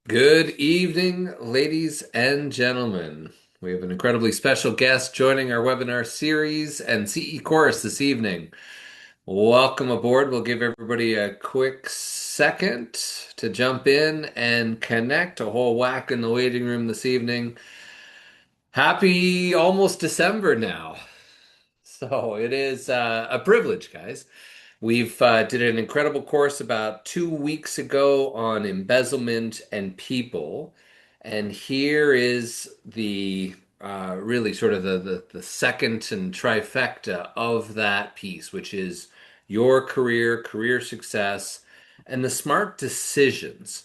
Good evening, ladies and gentlemen. We have an incredibly special guest joining our webinar series and CE course this evening. Welcome aboard. We'll give everybody a quick second to jump in and connect. A whole whack in the waiting room this evening. Happy almost December now. So it is a privilege, guys. We've did an incredible course about 2 weeks ago on embezzlement and people, and here is the really sort of the second and trifecta of that piece, which is your career, career success, and the smart decisions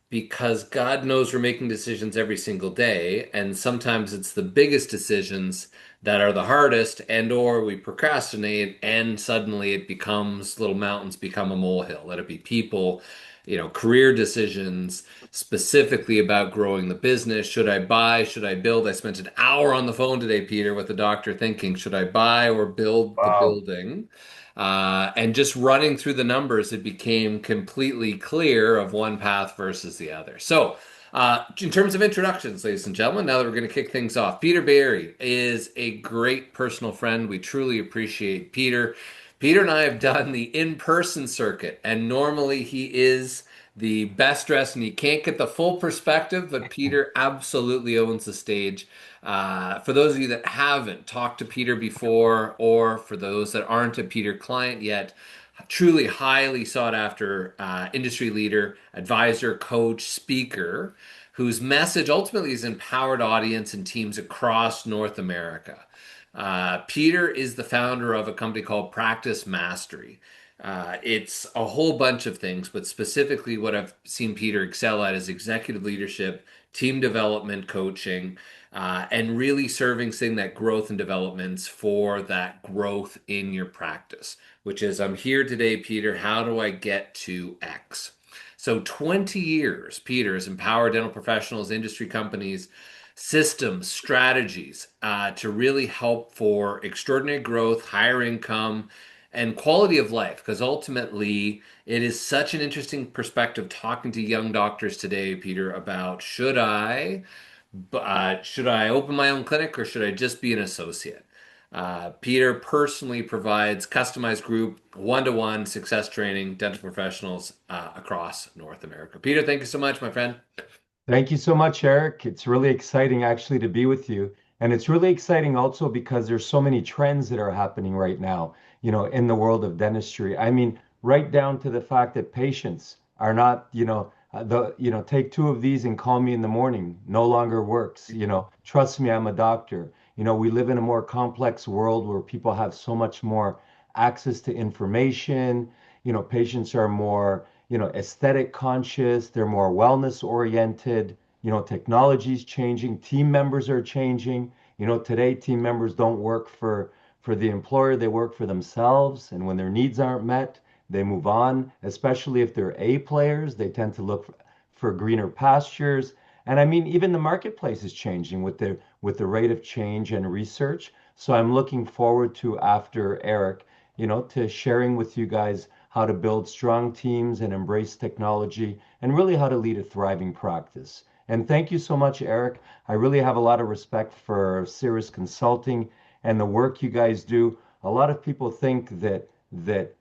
because God knows we're making decisions every single day, and sometimes it's the biggest decisions that are the hardest, and or we procrastinate, and suddenly it becomes little mountains become a molehill. Let it be people, career decisions, specifically about growing the business. Should I buy? Should I build? I spent an hour on the phone today, Peter, with the doctor thinking, should I buy or build the Wow. building? And just running through the numbers, it became completely clear of one path versus the other. So, in terms of introductions, ladies and gentlemen, now that we're going to kick things off, Peter Barry is a great personal friend. We truly appreciate Peter. Peter and I have done the in-person circuit, and normally he is the best dressed, and you can't get the full perspective, but Peter absolutely owns the stage. For those of you that haven't talked to Peter before, or for those that aren't a Peter client yet, truly highly sought after industry leader, advisor, coach, speaker, whose message ultimately has empowered audience and teams across North America. Peter is the founder of a company called Practice Mastery. It's a whole bunch of things, but specifically what I've seen Peter excel at is executive leadership, team development, coaching, and really servicing that growth and developments for that growth in your practice, which is I'm here today, Peter. How do I get to X? So 20 years, Peter has empowered dental professionals, industry companies, systems, strategies to really help for extraordinary growth, higher income, and quality of life. Because ultimately, it is such an interesting perspective talking to young doctors today, Peter, about should I open my own clinic or should I just be an associate? Peter personally provides customized group one-to-one success training dental professionals across North America. Peter, thank you so much, my friend. Thank you so much, Eric. It's really exciting actually to be with you. And it's really exciting also because there's so many trends that are happening right now, in the world of dentistry. I mean, right down to the fact that patients are not, take two of these and call me in the morning no longer works. Trust me, I'm a doctor. We live in a more complex world where people have so much more access to information. Patients are more aesthetic conscious, they're more wellness oriented. Technology's changing, team members are changing. Today team members don't work for the employer, they work for themselves. And when their needs aren't met, they move on, especially if they're A players, they tend to look for greener pastures. And I mean, even the marketplace is changing with the rate of change and research. So I'm looking forward to after Eric, to sharing with you guys how to build strong teams and embrace technology, and really how to lead a thriving practice. And thank you so much, Eric. I really have a lot of respect for Cirrus Consulting and the work you guys do. A lot of people think that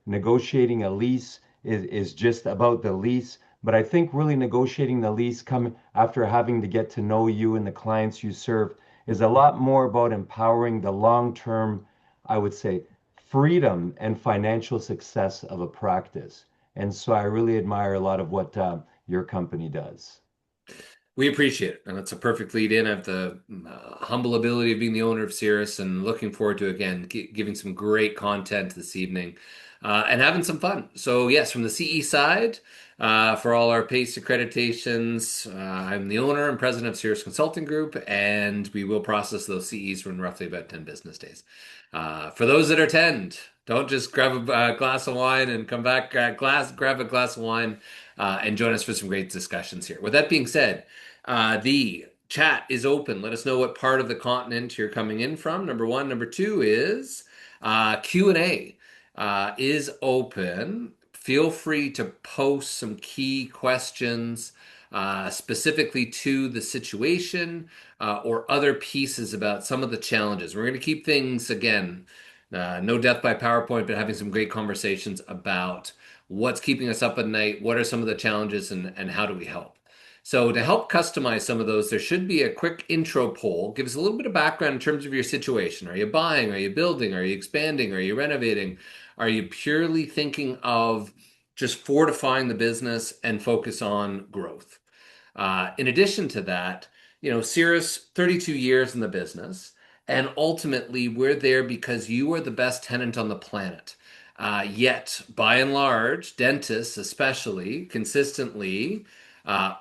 negotiating a lease is just about the lease, but I think really negotiating the lease come after having to get to know you and the clients you serve is a lot more about empowering the long-term, I would say, freedom and financial success of a practice. And so I really admire a lot of what your company does. We appreciate it, and it's a perfect lead in. I have the humble ability of being the owner of Cirrus and looking forward to, again, giving some great content this evening and having some fun. So, yes, from the CE side, for all our PACE accreditations, I'm the owner and president of Cirrus Consulting Group, and we will process those CEs in roughly about 10 business days. For those that attend, don't just grab a glass of wine and come back, grab a glass of wine and join us for some great discussions here. With that being said, the chat is open. Let us know what part of the continent you're coming in from. Number one. Number two is Q&A is open. Feel free to post some key questions specifically to the situation or other pieces about some of the challenges. We're going to keep things, again, no death by PowerPoint, but having some great conversations about what's keeping us up at night, what are some of the challenges, and how do we help. So, to help customize some of those, there should be a quick intro poll. Give us a little bit of background in terms of your situation. Are you buying? Are you building? Are you expanding? Are you renovating? Are you purely thinking of just fortifying the business and focus on growth? In addition to that, Cirrus, 32 years in the business, and ultimately we're there because you are the best tenant on the planet. Yet, by and large, dentists especially consistently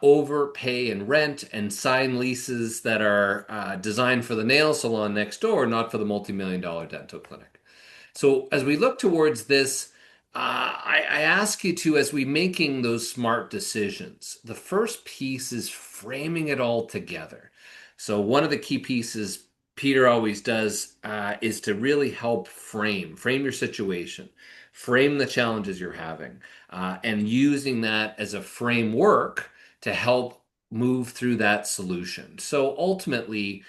overpay and rent and sign leases that are designed for the nail salon next door, not for the multi-million dollar dental clinic. So as we look towards this, I ask you to, as we making those smart decisions, the first piece is framing it all together. So one of the key pieces Peter always does is to really help frame your situation, frame the challenges you're having, and using that as a framework to help move through that solution. So ultimately,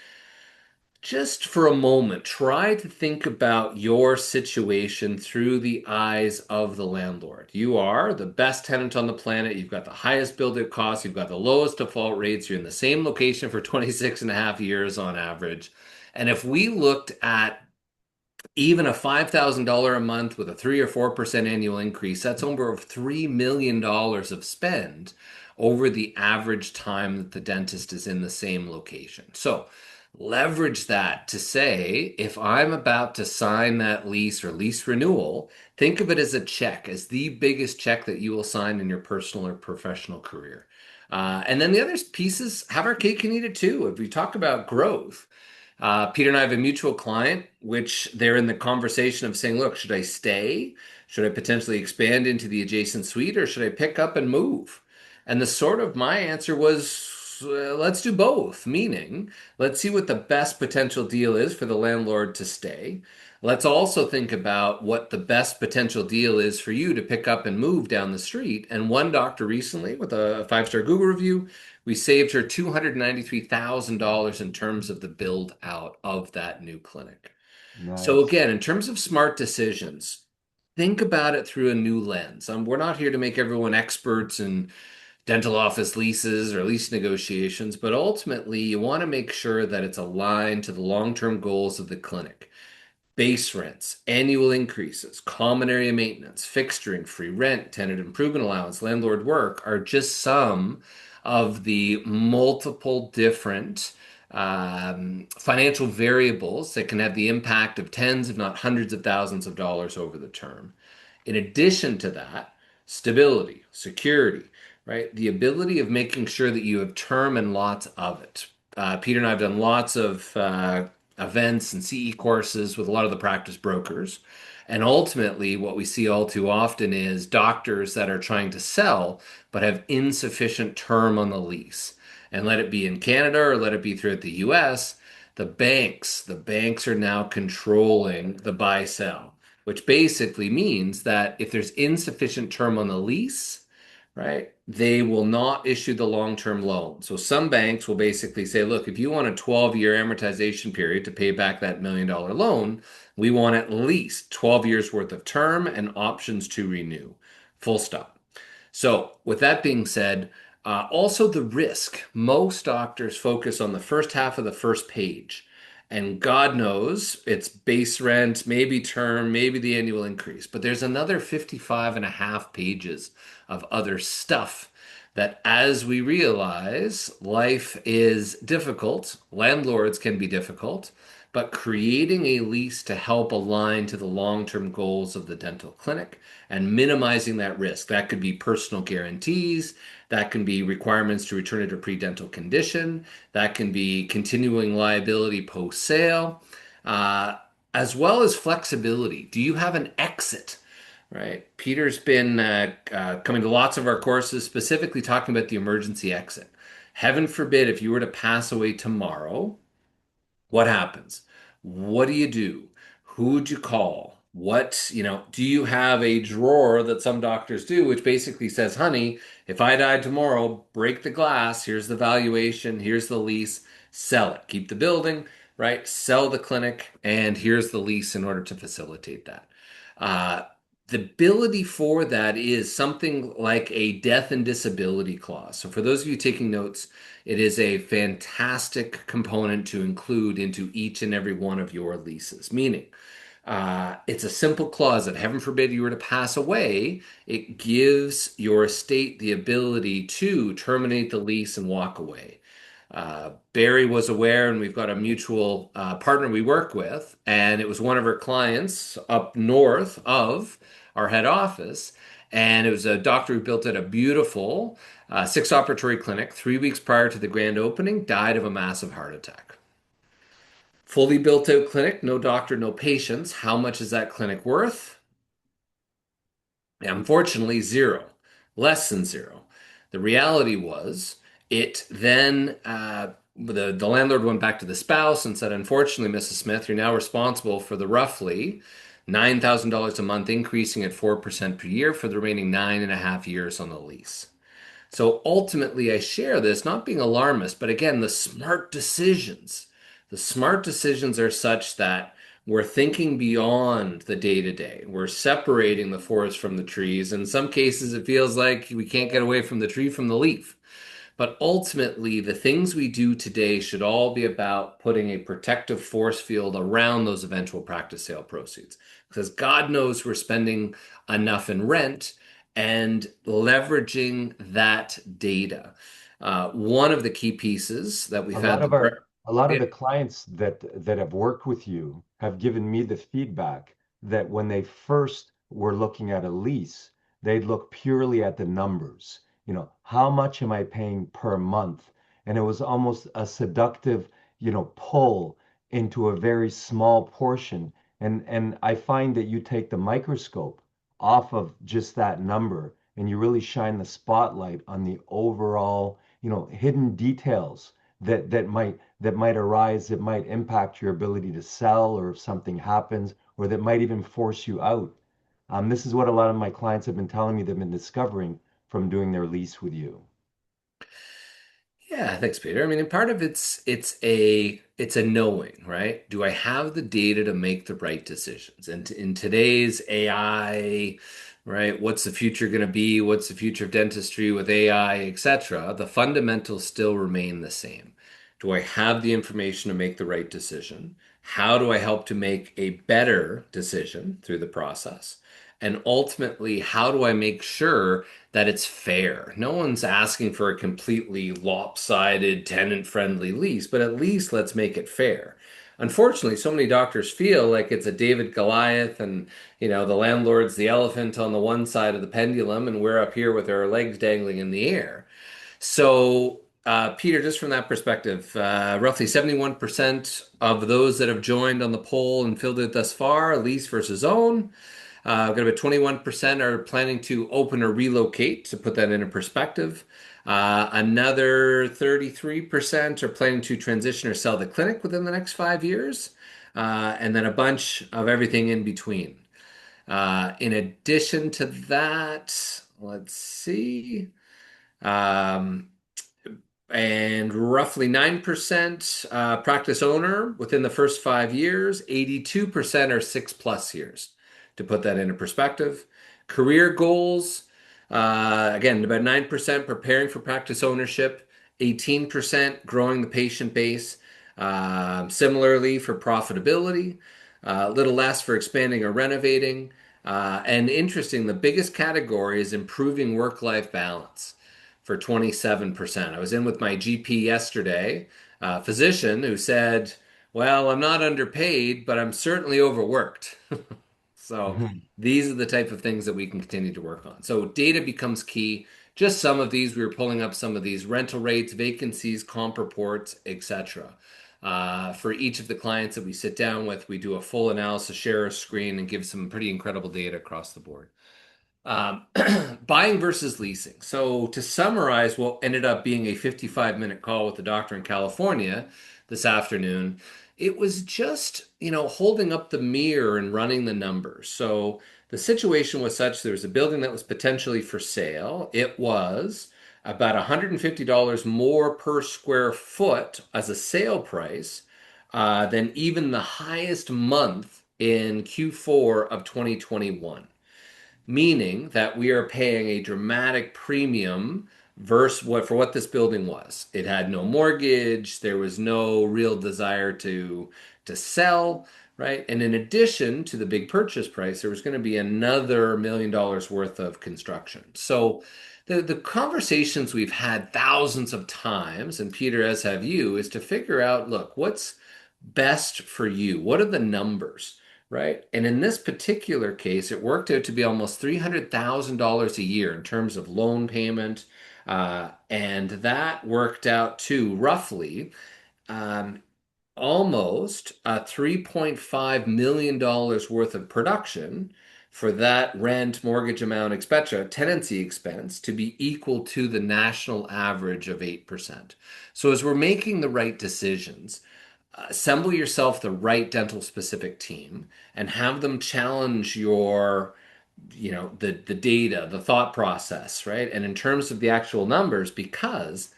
just for a moment, try to think about your situation through the eyes of the landlord. You are the best tenant on the planet. You've got the highest build-out costs. You've got the lowest default rates. You're in the same location for 26 and a half years on average. And if we looked at even a $5,000 a month with a 3 or 4% annual increase, that's over $3 million of spend over the average time that the dentist is in the same location. So leverage that to say, if I'm about to sign that lease or lease renewal, think of it as a check, as the biggest check that you will sign in your personal or professional career. And then the other pieces have our cake and eat it too. If we talk about growth, Peter and I have a mutual client, which they're in the conversation of saying, look, should I stay? Should I potentially expand into the adjacent suite or should I pick up and move? And the sort of my answer was, let's do both, meaning let's see what the best potential deal is for the landlord to stay. Let's also think about what the best potential deal is for you to pick up and move down the street. And one doctor recently, with a five-star Google review, we saved her $293,000 in terms of the build out of that new clinic. So, Nice. again, in terms of smart decisions, think about it through a new lens. We're not here to make everyone experts in dental office leases or lease negotiations, but ultimately, you want to make sure that it's aligned to the long term goals of the clinic. Base rents, annual increases, common area maintenance, fixturing, free rent, tenant improvement allowance, landlord work are just some of the multiple different financial variables that can have the impact of tens, if not hundreds of thousands of dollars over the term. In addition to that, stability, security, right? The ability of making sure that you have term and lots of it. Peter and I have done lots of events and CE courses with a lot of the practice brokers. And ultimately, what we see all too often is doctors that are trying to sell but have insufficient term on the lease. And let it be in Canada or let it be throughout the US, the banks are now controlling the buy sell, which basically means that if there's insufficient term on the lease, right? They will not issue the long-term loan. So some banks will basically say, look, if you want a 12-year amortization period to pay back that $1 million loan, we want at least 12 years worth of term and options to renew. Full stop. So, with that being said, also the risk. Most doctors focus on the first half of the first page. And God knows it's base rent, maybe term, maybe the annual increase. But there's another 55 and a half pages of other stuff that, as we realize, life is difficult, landlords can be difficult, but creating a lease to help align to the long term goals of the dental clinic and minimizing that risk. That could be personal guarantees, that can be requirements to return it to pre dental condition, that can be continuing liability post sale, uh, as well as flexibility. Do you have an exit? Right. Peter's been coming to lots of our courses, specifically talking about the emergency exit. Heaven forbid, if you were to pass away tomorrow, what happens? What do you do? Who would you call? Do you have a drawer that some doctors do, which basically says, honey, if I died tomorrow, break the glass, here's the valuation, here's the lease, sell it. Keep the building, right? Sell the clinic, and here's the lease in order to facilitate that. Uh, the ability for that is something like a death and disability clause. So, for those of you taking notes, it is a fantastic component to include into each and every one of your leases, meaning it's a simple clause that, heaven forbid, you were to pass away. It gives your estate the ability to terminate the lease and walk away. Barry was aware, and we've got a mutual partner we work with, and it was one of her clients up north of our head office. And it was a doctor who built at a beautiful six operatory clinic 3 weeks prior to the grand opening, died of a massive heart attack. Fully built out clinic, no doctor, no patients. How much is that clinic worth? Unfortunately, zero, less than zero. The reality was, it then the landlord went back to the spouse and said, unfortunately, Mrs. Smith, you're now responsible for the roughly $9,000 a month, increasing at 4% per year for the remaining 9.5 years on the lease. So ultimately, I share this not being alarmist, but again, the smart decisions. The smart decisions are such that we're thinking beyond the day to day. We're separating the forest from the trees. In some cases, it feels like we can't get away from the tree from the leaf. But ultimately, the things we do today should all be about putting a protective force field around those eventual practice sale proceeds. Because God knows we're spending enough in rent and leveraging that data. One of the key pieces that we've A had lot the of our a lot of yeah, the clients that have worked with you have given me the feedback that when they first were looking at a lease, they'd look purely at the numbers. How much am I paying per month? And it was almost a seductive, pull into a very small portion. And I find that you take the microscope off of just that number and you really shine the spotlight on the overall, hidden details that might arise, that might impact your ability to sell, or if something happens, or that might even force you out. This is what a lot of my clients have been telling me they've been discovering from doing their lease with you. Yeah, thanks, Peter. I mean, and part of it's a knowing, right? Do I have the data to make the right decisions? And in today's AI, right, what's the future going to be? What's the future of dentistry with AI, etc.? The fundamentals still remain the same. Do I have the information to make the right decision? How do I help to make a better decision through the process? And ultimately, how do I make sure that it's fair? No one's asking for a completely lopsided, tenant-friendly lease, but at least let's make it fair. Unfortunately, so many doctors feel like it's a David Goliath and, the landlord's the elephant on the one side of the pendulum and we're up here with our legs dangling in the air. So, Peter, just from that perspective, roughly 71% of those that have joined on the poll and filled it thus far, lease versus own. Got about 21% are planning to open or relocate, to put that into perspective. Another 33% are planning to transition or sell the clinic within the next 5 years. And then a bunch of everything in between. In addition to that, let's see. Um, and roughly 9% practice owner within the first 5 years, 82% are 6+ years, to put that into perspective. Career goals, again, about 9% preparing for practice ownership, 18% growing the patient base. Similarly, for profitability, a little less for expanding or renovating. And interesting, the biggest category is improving work-life balance for 27%. I was in with my GP yesterday, a physician who said, well, I'm not underpaid, but I'm certainly overworked. So Mhm. these are the type of things that we can continue to work on. So data becomes key. Just some of these, we were pulling up some of these rental rates, vacancies, comp reports, etc. For each of the clients that we sit down with, we do a full analysis, share a screen, and give some pretty incredible data across the board. Um, Buying versus leasing. So, to summarize what ended up being a 55-minute call with the doctor in California this afternoon, it was just, holding up the mirror and running the numbers. So the situation was such there was a building that was potentially for sale. It was about $150 more per square foot as a sale price than even the highest month in Q4 of 2021, meaning that we are paying a dramatic premium versus what this building was. It had no mortgage, there was no real desire to sell, right? And in addition to the big purchase price, there was going to be another $1 million worth of construction. So the conversations we've had thousands of times, and Peter, as have you, is to figure out, look, what's best for you? What are the numbers? Right. And in this particular case, it worked out to be almost $300,000 a year in terms of loan payment. And that worked out to roughly um, almost $3.5 million worth of production for that rent, mortgage amount, etc., tenancy expense to be equal to the national average of 8%. So as we're making the right decisions, assemble yourself the right dental specific team and have them challenge your the data, the thought process, right? And in terms of the actual numbers, because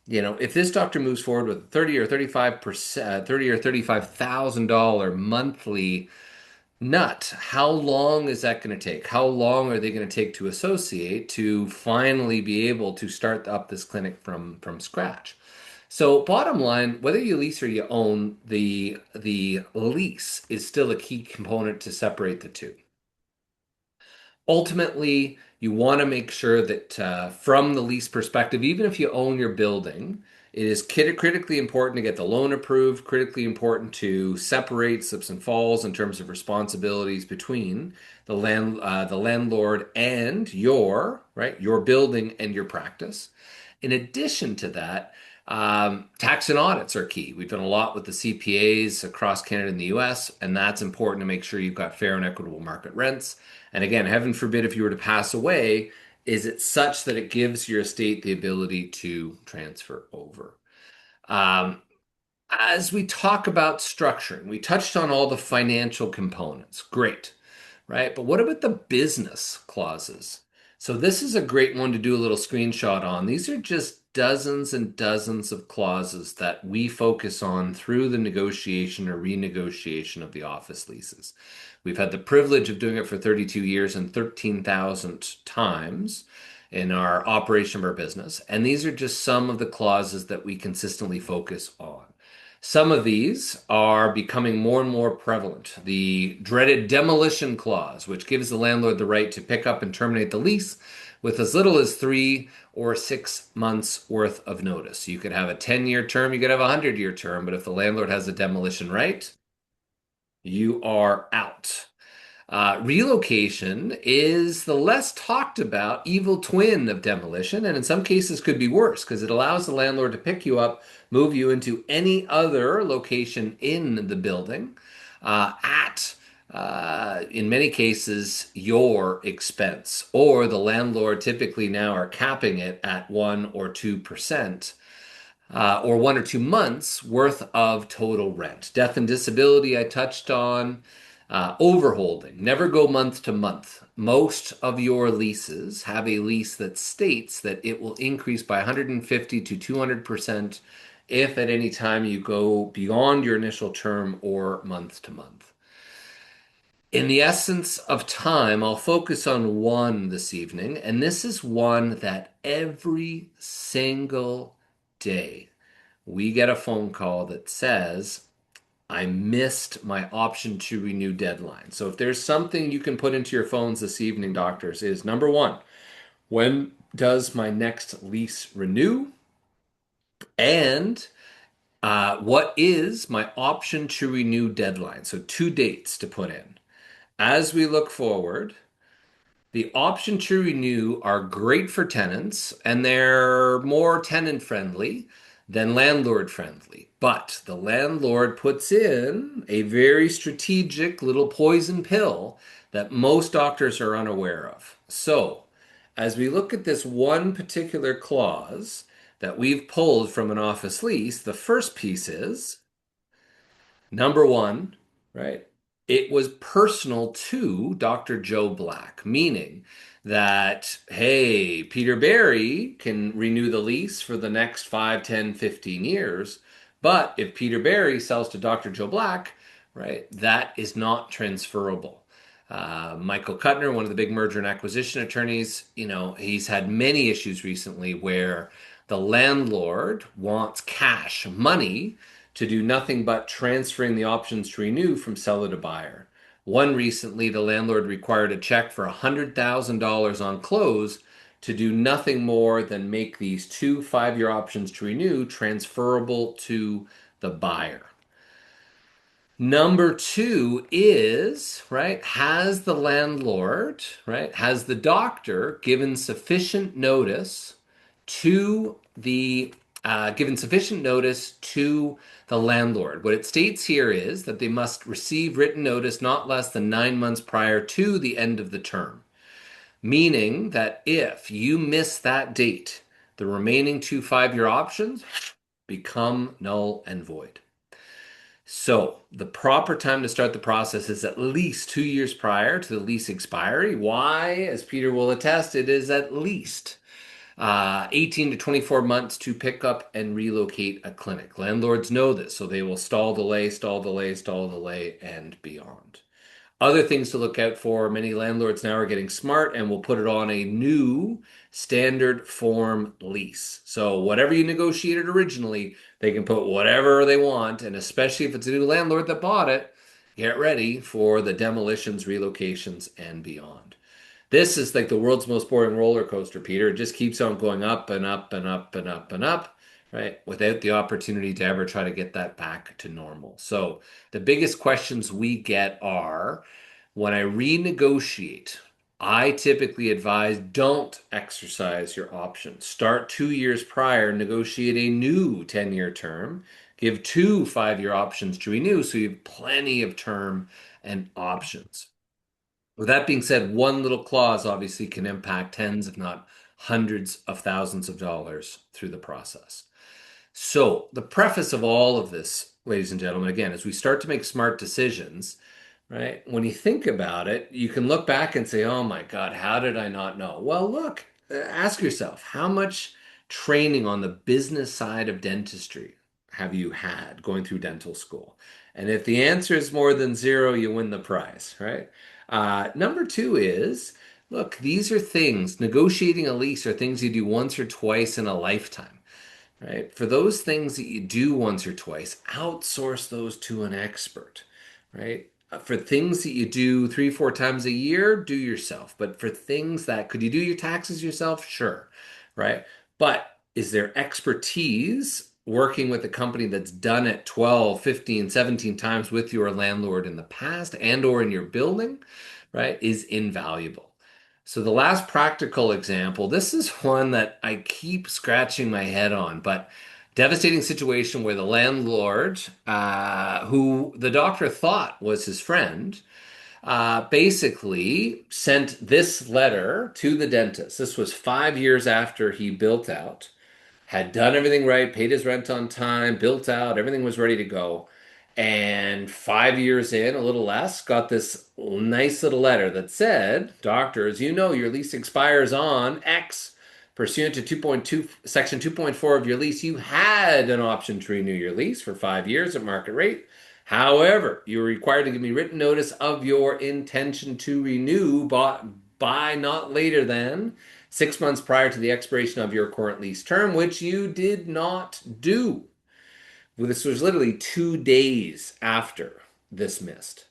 if this doctor moves forward with 30 or 35%, 30 or $35,000 monthly nut, how long is that going to take? How long are they going to take to associate to finally be able to start up this clinic from scratch? So bottom line, whether you lease or you own, the lease is still a key component to separate the two. Ultimately, you want to make sure that from the lease perspective, even if you own your building, it is critically important to get the loan approved, critically important to separate slips and falls in terms of responsibilities between the landlord and your building and your practice. In addition to that, tax and audits are key. We've done a lot with the CPAs across Canada and the US, and that's important to make sure you've got fair and equitable market rents. And again, heaven forbid if you were to pass away, is it such that it gives your estate the ability to transfer over? Um, as we talk about structuring, we touched on all the financial components. Great, right? But what about the business clauses? So this is a great one to do a little screenshot on. These are just dozens and dozens of clauses that we focus on through the negotiation or renegotiation of the office leases. We've had the privilege of doing it for 32 years and 13,000 times in our operation of our business. And these are just some of the clauses that we consistently focus on. Some of these are becoming more and more prevalent. The dreaded demolition clause, which gives the landlord the right to pick up and terminate the lease with as little as 3 or 6 months worth of notice. You could have a 10-year term, you could have a 100-year term, but if the landlord has a demolition right, you are out. Relocation is the less talked about evil twin of demolition, and in some cases could be worse because it allows the landlord to pick you up, move you into any other location in the building in many cases, your expense. Or the landlord typically now are capping it at 1 or 2%. Or 1 or 2 months worth of total rent. Death and disability, I touched on. Overholding, never go month to month. Most of your leases have a lease that states that it will increase by 150 to 200% if at any time you go beyond your initial term or month to month. In the essence of time, I'll focus on one this evening, and this is one that every single day we get a phone call that says, I missed my option to renew deadline. So if there's something you can put into your phones this evening, doctors, is number one, when does my next lease renew? And what is my option to renew deadline? So two dates to put in. As we look forward, the option to renew are great for tenants and they're more tenant friendly than landlord friendly. But the landlord puts in a very strategic little poison pill that most doctors are unaware of. So, as we look at this one particular clause that we've pulled from an office lease, the first piece is Number one, right? It was personal to Dr. Joe Black, meaning that, hey, Peter Barry can renew the lease for the next 5, 10, 15 years. But if Peter Barry sells to Dr. Joe Black, right, that is not transferable. Michael Kuttner, one of the big merger and acquisition attorneys, he's had many issues recently where the landlord wants cash money to do nothing but transferring the options to renew from seller to buyer. One recently, the landlord required a check for $100,000 on close to do nothing more than make these two 5-year options to renew transferable to the buyer. Number two is, right, has the landlord, right, has the doctor to the given sufficient notice to the landlord. What it states here is that they must receive written notice not less than 9 months prior to the end of the term, meaning that if you miss that date, the remaining two 5-year options become null and void. So, the proper time to start the process is at least 2 years prior to the lease expiry. Why? As Peter will attest, it is at least 18 to 24 months to pick up and relocate a clinic. Landlords know this, so they will stall, delay, stall, delay, stall, delay, and beyond. Other things to look out for, many landlords now are getting smart and will put it on a new standard form lease. So whatever you negotiated originally, they can put whatever they want, and especially if it's a new landlord that bought it, get ready for the demolitions, relocations, and beyond. This is like the world's most boring roller coaster, Peter. It just keeps on going up and up and up and up and up, right? Without the opportunity to ever try to get that back to normal. So the biggest questions we get are when I renegotiate, I typically advise don't exercise your option. Start 2 years prior, negotiate a new 10-year term, give two 5-year options to renew so you have plenty of term and options. With that being said, one little clause obviously can impact tens, if not hundreds of thousands of dollars through the process. So, the preface of all of this, ladies and gentlemen, again, as we start to make smart decisions, right? When you think about it, you can look back and say, oh my God, how did I not know? Well, look, ask yourself, how much training on the business side of dentistry have you had going through dental school? And if the answer is more than zero, you win the prize, right? Number two is, look, these are things, negotiating a lease are things you do once or twice in a lifetime, right? For those things that you do once or twice, outsource those to an expert, right? For things that you do 3, 4 times a year, do yourself. But for things that could you do your taxes yourself? Sure, right? But is there expertise working with a company that's done it 12, 15, 17 times with your landlord in the past and or in your building, right, is invaluable. So the last practical example, this is one that I keep scratching my head on, but devastating situation where the landlord, who the doctor thought was his friend, basically sent this letter to the dentist. This was 5 years after he built out, had done everything right, paid his rent on time, built out, everything was ready to go. And 5 years in, a little less, got this nice little letter that said, Doctor, as you know, your lease expires on X. Pursuant to 2.2, Section 2.4 of your lease, you had an option to renew your lease for 5 years at market rate. However, you are required to give me written notice of your intention to renew by not later than 6 months prior to the expiration of your current lease term, which you did not do. Well, this was literally 2 days after this missed.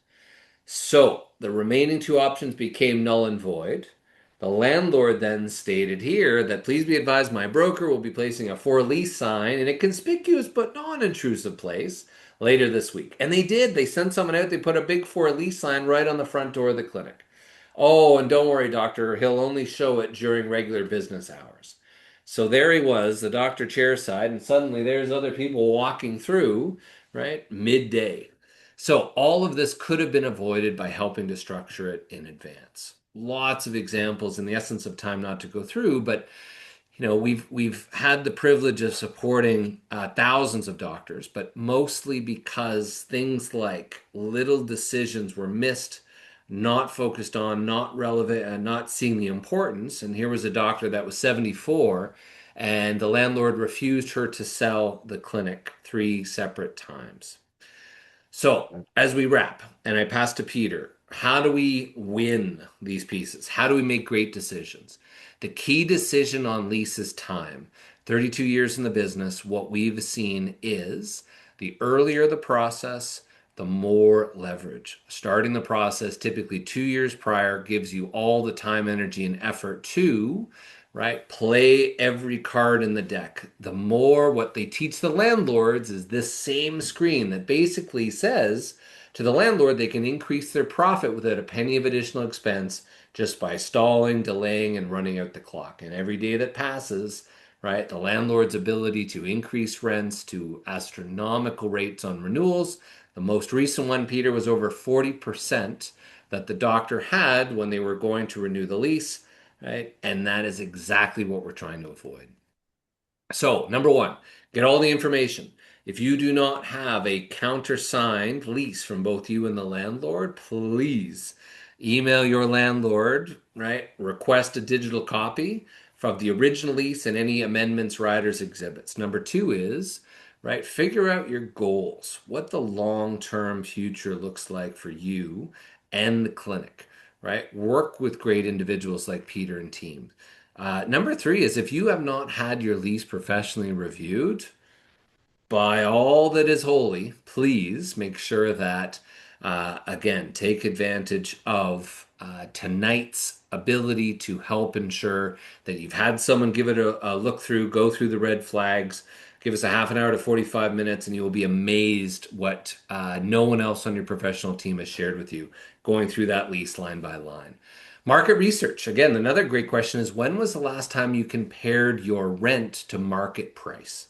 So the remaining two options became null and void. The landlord then stated here that please be advised my broker will be placing a for lease sign in a conspicuous but non-intrusive place later this week. And they did. They sent someone out. They put a big for lease sign right on the front door of the clinic. Oh, and don't worry, doctor, he'll only show it during regular business hours. So there he was, the doctor chairside, and suddenly there's other people walking through, right? Midday. So all of this could have been avoided by helping to structure it in advance. Lots of examples in the essence of time not to go through, but we've had the privilege of supporting thousands of doctors, but mostly because things like little decisions were missed, not focused on, not relevant, and not seeing the importance. And here was a doctor that was 74, and the landlord refused her to sell the clinic three separate times. So, as we wrap, and I pass to Peter, how do we win these pieces? How do we make great decisions? The key decision on Lease is time. 32 years in the business, what we've seen is the earlier the process, the more leverage. Starting the process typically 2 years prior gives you all the time, energy, and effort to, right, play every card in the deck. The more what they teach the landlords is this same screen that basically says to the landlord they can increase their profit without a penny of additional expense just by stalling, delaying, and running out the clock. And every day that passes, right, the landlord's ability to increase rents to astronomical rates on renewals. The most recent one, Peter, was over 40% that the doctor had when they were going to renew the lease, right? And that is exactly what we're trying to avoid. So, number one, get all the information. If you do not have a countersigned lease from both you and the landlord, please email your landlord, right? Request a digital copy from the original lease and any amendments, riders, exhibits. Number two is, right, figure out your goals, what the long term future looks like for you and the clinic, right? Work with great individuals like Peter and team. Number three is if you have not had your lease professionally reviewed, by all that is holy, please make sure that, again, take advantage of tonight's ability to help ensure that you've had someone give it a look through, go through the red flags, give us a half an hour to 45 minutes, and you will be amazed what no one else on your professional team has shared with you going through that lease line by line. Market research. Again, another great question is when was the last time you compared your rent to market price?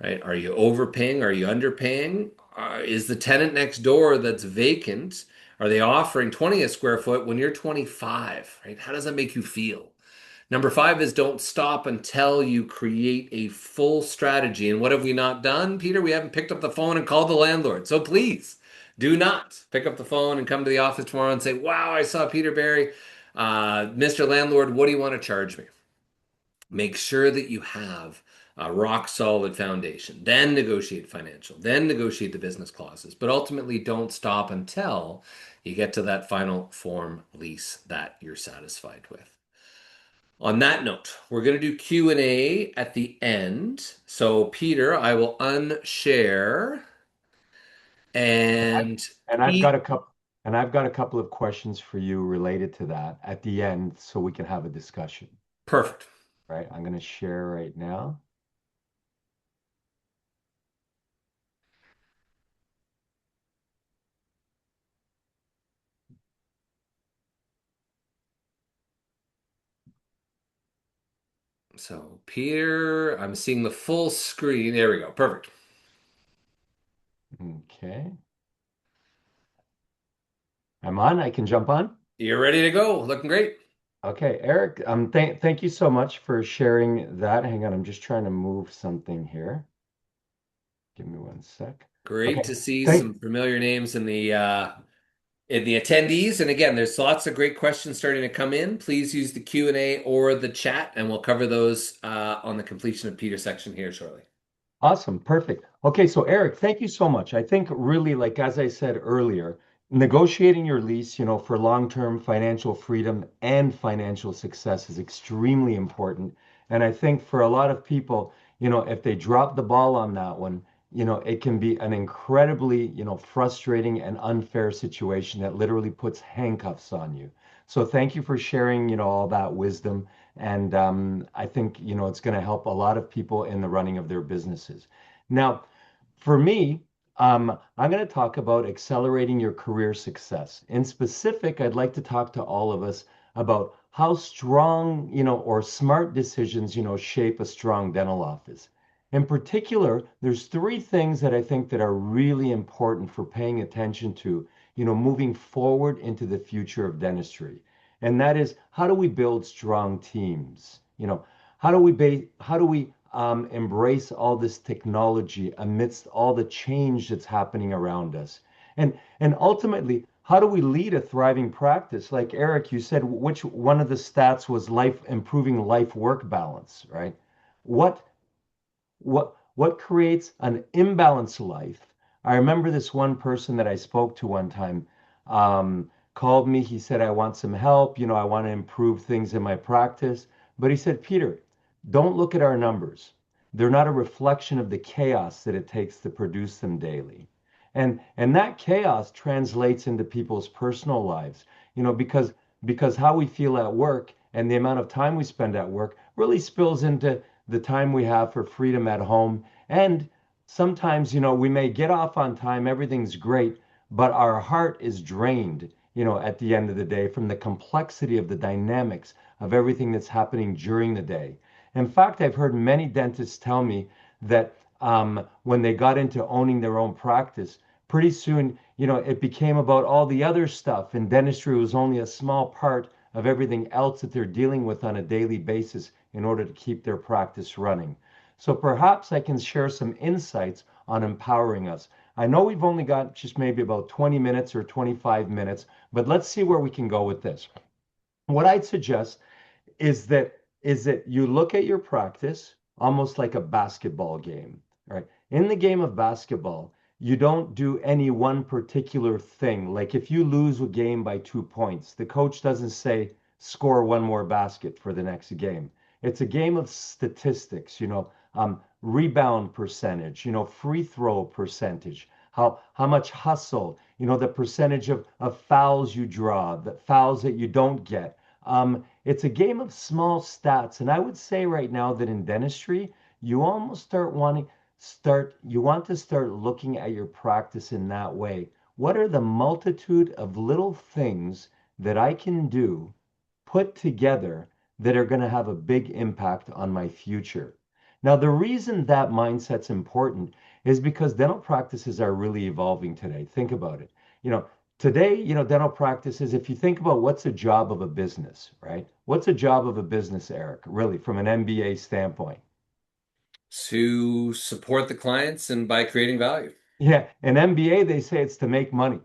Right? Are you overpaying? Are you underpaying? Is the tenant next door that's vacant, are they offering 20 a square foot when you're 25? Right? How does that make you feel? Number five is don't stop until you create a full strategy. And what have we not done, Peter? We haven't picked up the phone and called the landlord. So please do not pick up the phone and come to the office tomorrow and say, wow, I saw Peter Barry. Mr. Landlord, what do you want to charge me? Make sure that you have a rock solid foundation. Then negotiate financial. Then negotiate the business clauses. But ultimately, don't stop until you get to that final form lease that you're satisfied with. On that note, we're going to do Q&A at the end. So, Peter, I will unshare and And I've eat. got a couple and I've got a couple of questions for you related to that at the end so we can have a discussion. Perfect. Right? I'm going to share right now. So, Peter, I'm seeing the full screen. There we go. Perfect. Okay. I'm on. I can jump on. You're ready to go. Looking great. Okay, Eric, thank you so much for sharing that. Hang on, I'm just trying to move something here. Give me one sec. Great Okay, to see thank some familiar names in the attendees. And again, there's lots of great questions starting to come in. Please use the Q&A or the chat, and we'll cover those on the completion of Peter's section here shortly. Awesome. Perfect. Okay, so Eric, thank you so much. I think really, like as I said earlier, negotiating your lease, for long-term financial freedom and financial success is extremely important. And I think for a lot of people, if they drop the ball on that one, it can be an incredibly, frustrating and unfair situation that literally puts handcuffs on you. So thank you for sharing, all that wisdom. And I think, it's going to help a lot of people in the running of their businesses. Now, for me, I'm going to talk about accelerating your career success. In specific, I'd like to talk to all of us about how strong, or smart decisions, shape a strong dental office. In particular, there's three things that I think that are really important for paying attention to, moving forward into the future of dentistry. And that is, how do we build strong teams? how do we embrace all this technology amidst all the change that's happening around us? And ultimately, how do we lead a thriving practice? Like Eric, you said, which one of the stats was life improving life work balance, right? What what creates an imbalanced life? I remember this one person that I spoke to one time called me. He said, I want some help. I want to improve things in my practice. But he said, Peter, don't look at our numbers. They're not a reflection of the chaos that it takes to produce them daily. And that chaos translates into people's personal lives, because how we feel at work and the amount of time we spend at work really spills into the time we have for freedom at home. And sometimes, we may get off on time, everything's great, but our heart is drained, at the end of the day from the complexity of the dynamics of everything that's happening during the day. In fact, I've heard many dentists tell me that when they got into owning their own practice, pretty soon, it became about all the other stuff, and dentistry was only a small part of everything else that they're dealing with on a daily basis in order to keep their practice running. So perhaps I can share some insights on empowering us. I know we've only got just maybe about 20 minutes or 25 minutes, but let's see where we can go with this. What I'd suggest is that you look at your practice almost like a basketball game, right? In the game of basketball, you don't do any one particular thing. Like if you lose a game by 2 points, the coach doesn't say score one more basket for the next game. It's a game of statistics, rebound percentage, free throw percentage, how much hustle, the percentage of fouls you draw, the fouls that you don't get. It's a game of small stats. And I would say right now that in dentistry, you almost you want to start looking at your practice in that way. What are the multitude of little things that I can do, put together, that are going to have a big impact on my future? Now, the reason that mindset's important is because dental practices are really evolving today. Think about it. You know, Today, dental practices, if you think about what's a job of a business, right? What's a job of a business, Eric, really, from an MBA standpoint? To support the clients and by creating value. Yeah, in MBA, they say it's to make money,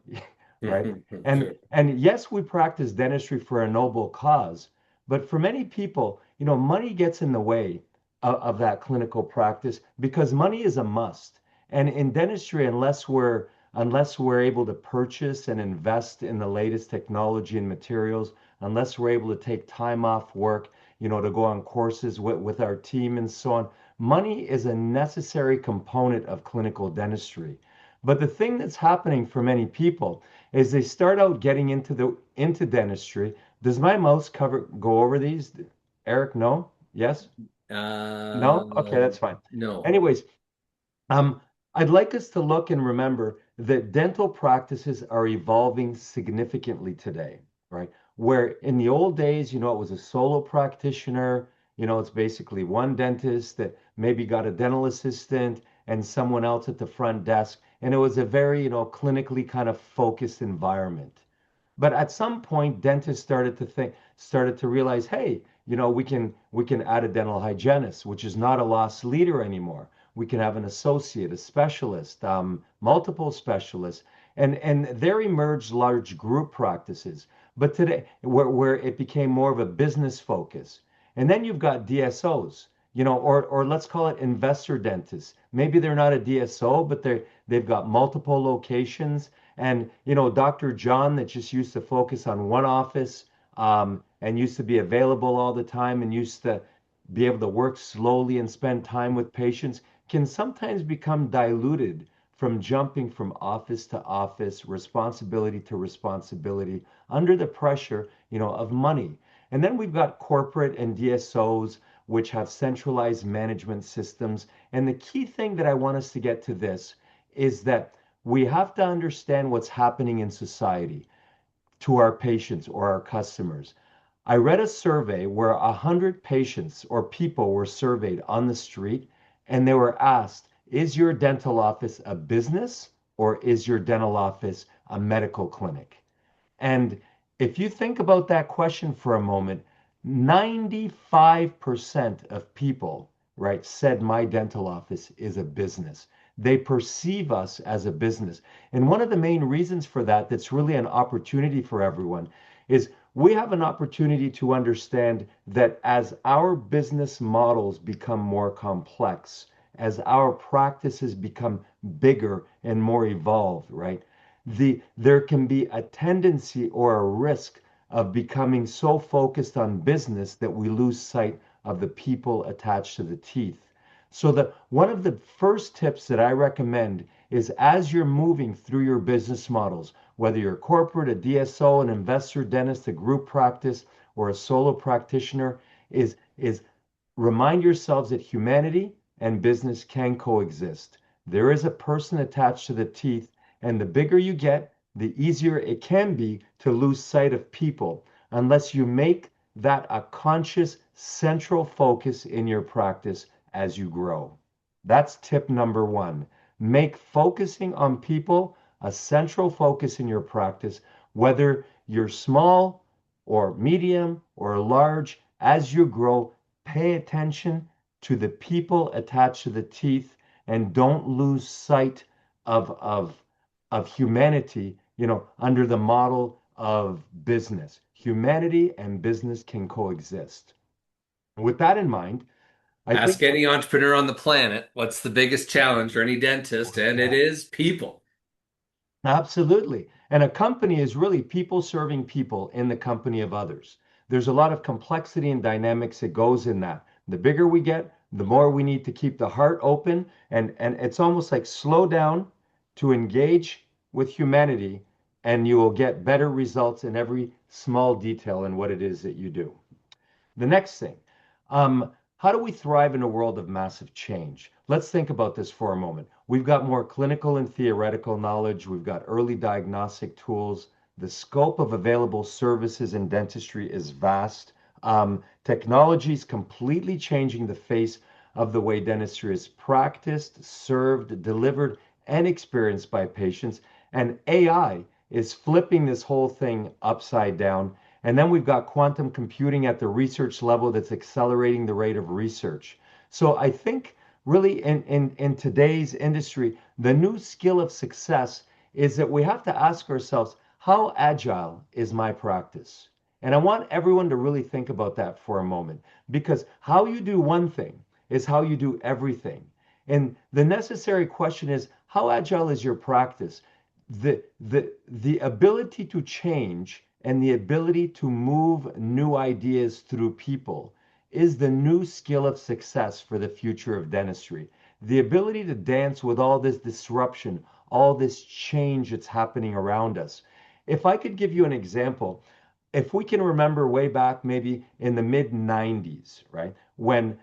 right? And Sure. and yes, we practice dentistry for a noble cause, but for many people, money gets in the way of that clinical practice because money is a must. And in dentistry, unless we're able to purchase and invest in the latest technology and materials, unless we're able to take time off work, to go on courses with our team and so on, money is a necessary component of clinical dentistry. But the thing that's happening for many people is they start out getting into dentistry. Does my mouse cover go over these? Eric, no? Yes? Uh, No? Okay, that's fine. no. Anyways, um, I'd like us to look and remember that dental practices are evolving significantly today, right? Where in the old days, it was a solo practitioner, it's basically one dentist that maybe got a dental assistant and someone else at the front desk, and it was a very, clinically kind of focused environment. But at some point, dentists started to realize, hey, we can add a dental hygienist, which is not a loss leader anymore. We can have an associate, a specialist, multiple specialists, and there emerged large group practices. But today, where it became more of a business focus, and then you've got DSOs, or let's call it investor dentists. Maybe they're not a DSO, but they've got multiple locations. And Dr. John that just used to focus on one office, and used to be available all the time and used to be able to work slowly and spend time with patients can sometimes become diluted from jumping from office to office, responsibility to responsibility under the pressure, of money. And then we've got corporate and DSOs, which have centralized management systems. And the key thing that I want us to get to this is that we have to understand what's happening in society to our patients or our customers. I read a survey where 100 patients or people were surveyed on the street, and they were asked, is your dental office a business or is your dental office a medical clinic? And if you think about that question for a moment, 95% of people, right, said my dental office is a business. They perceive us as a business. And one of the main reasons for that, that's really an opportunity for everyone, is we have an opportunity to understand that as our business models become more complex, as our practices become bigger and more evolved, right? There can be a tendency or a risk of becoming so focused on business that we lose sight of the people attached to the teeth. So that one of the first tips that I recommend is as you're moving through your business models, whether you're corporate, a DSO, an investor, dentist, a group practice, or a solo practitioner, is remind yourselves that humanity and business can coexist. There is a person attached to the teeth, and the bigger you get, the easier it can be to lose sight of people unless you make that a conscious central focus in your practice as you grow. That's tip number one. Make focusing on people a central focus in your practice, whether you're small or medium or large. As you grow, pay attention to the people attached to the teeth and don't lose sight of humanity, under the model of business. Humanity and business can coexist. With that in mind, I Ask think any entrepreneur on the planet what's the biggest challenge for any dentist, and it is people. absolutely. And a company is really people serving people in the company of others. There's a lot of complexity and dynamics that goes in that. The bigger we get, the more we need to keep the heart open, and it's almost like slow down to engage with humanity, and you will get better results in every small detail in what it is that you do. The next thing, how do we thrive in a world of massive change? Let's think about this for a moment. We've got more clinical and theoretical knowledge. We've got early diagnostic tools. The scope of available services in dentistry is vast. Technology is completely changing the face of the way dentistry is practiced, served, delivered, and experienced by patients. And AI is flipping this whole thing upside down, and then we've got quantum computing at the research level that's accelerating the rate of research. So I think really in today's industry, the new skill of success is that we have to ask ourselves, how agile is my practice? And I want everyone to really think about that for a moment, because how you do one thing is how you do everything. And the necessary question is, how agile is your practice? The ability to change and the ability to move new ideas through people is the new skill of success for the future of dentistry. The ability to dance with all this disruption, all this change that's happening around us. If I could give you an example, if we can remember way back maybe in the mid 90s, right? When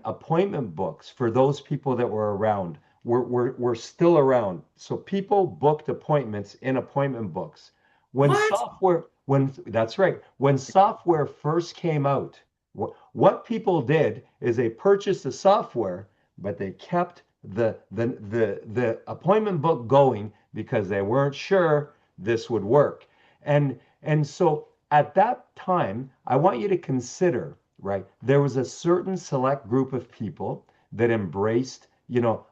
appointment books for those people that were around were still around. So people booked appointments in appointment books. What? When that's right, when software first came out, what people did is they purchased the software, but they kept the appointment book going because they weren't sure this would work. And so at that time, I want you to consider, right? There was a certain select group of people that embraced,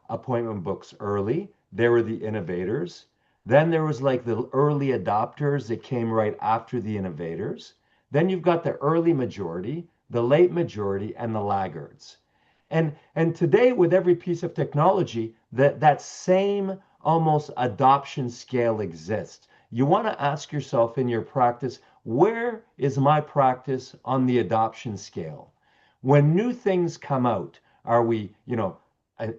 appointment books early. They were the innovators. Then there was like the early adopters that came right after the innovators. Then you've got the early majority, the late majority, and the laggards. And today, with every piece of technology, that same almost adoption scale exists. You want to ask yourself in your practice, where is my practice on the adoption scale? When new things come out, are we,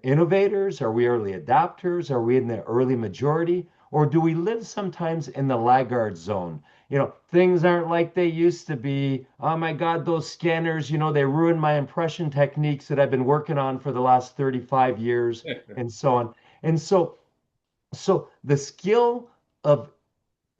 innovators? Are we early adopters? Are we in the early majority? Or do we live sometimes in the laggard zone? Things aren't like they used to be. Oh my God, those scanners, they ruined my impression techniques that I've been working on for the last 35 years, and so on. And so of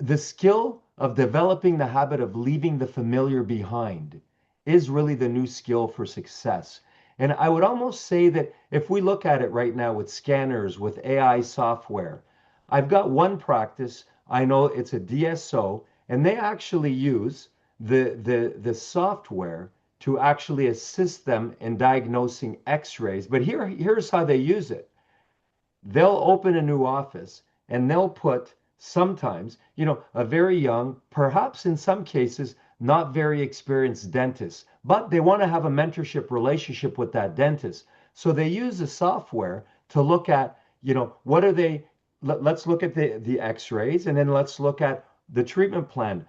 the skill of developing the habit of leaving the familiar behind is really the new skill for success. And I would almost say that if we look at it right now with scanners, with AI software, I've got one practice. I know it's a DSO, and they actually use the software to actually assist them in diagnosing x-rays. But here's how they use it. They'll open a new office and they'll put sometimes, a very young, perhaps in some cases, not very experienced dentist, but they want to have a mentorship relationship with that dentist. So they use the software to look at, what are they, let's look at the x-rays and then let's look at the treatment plan.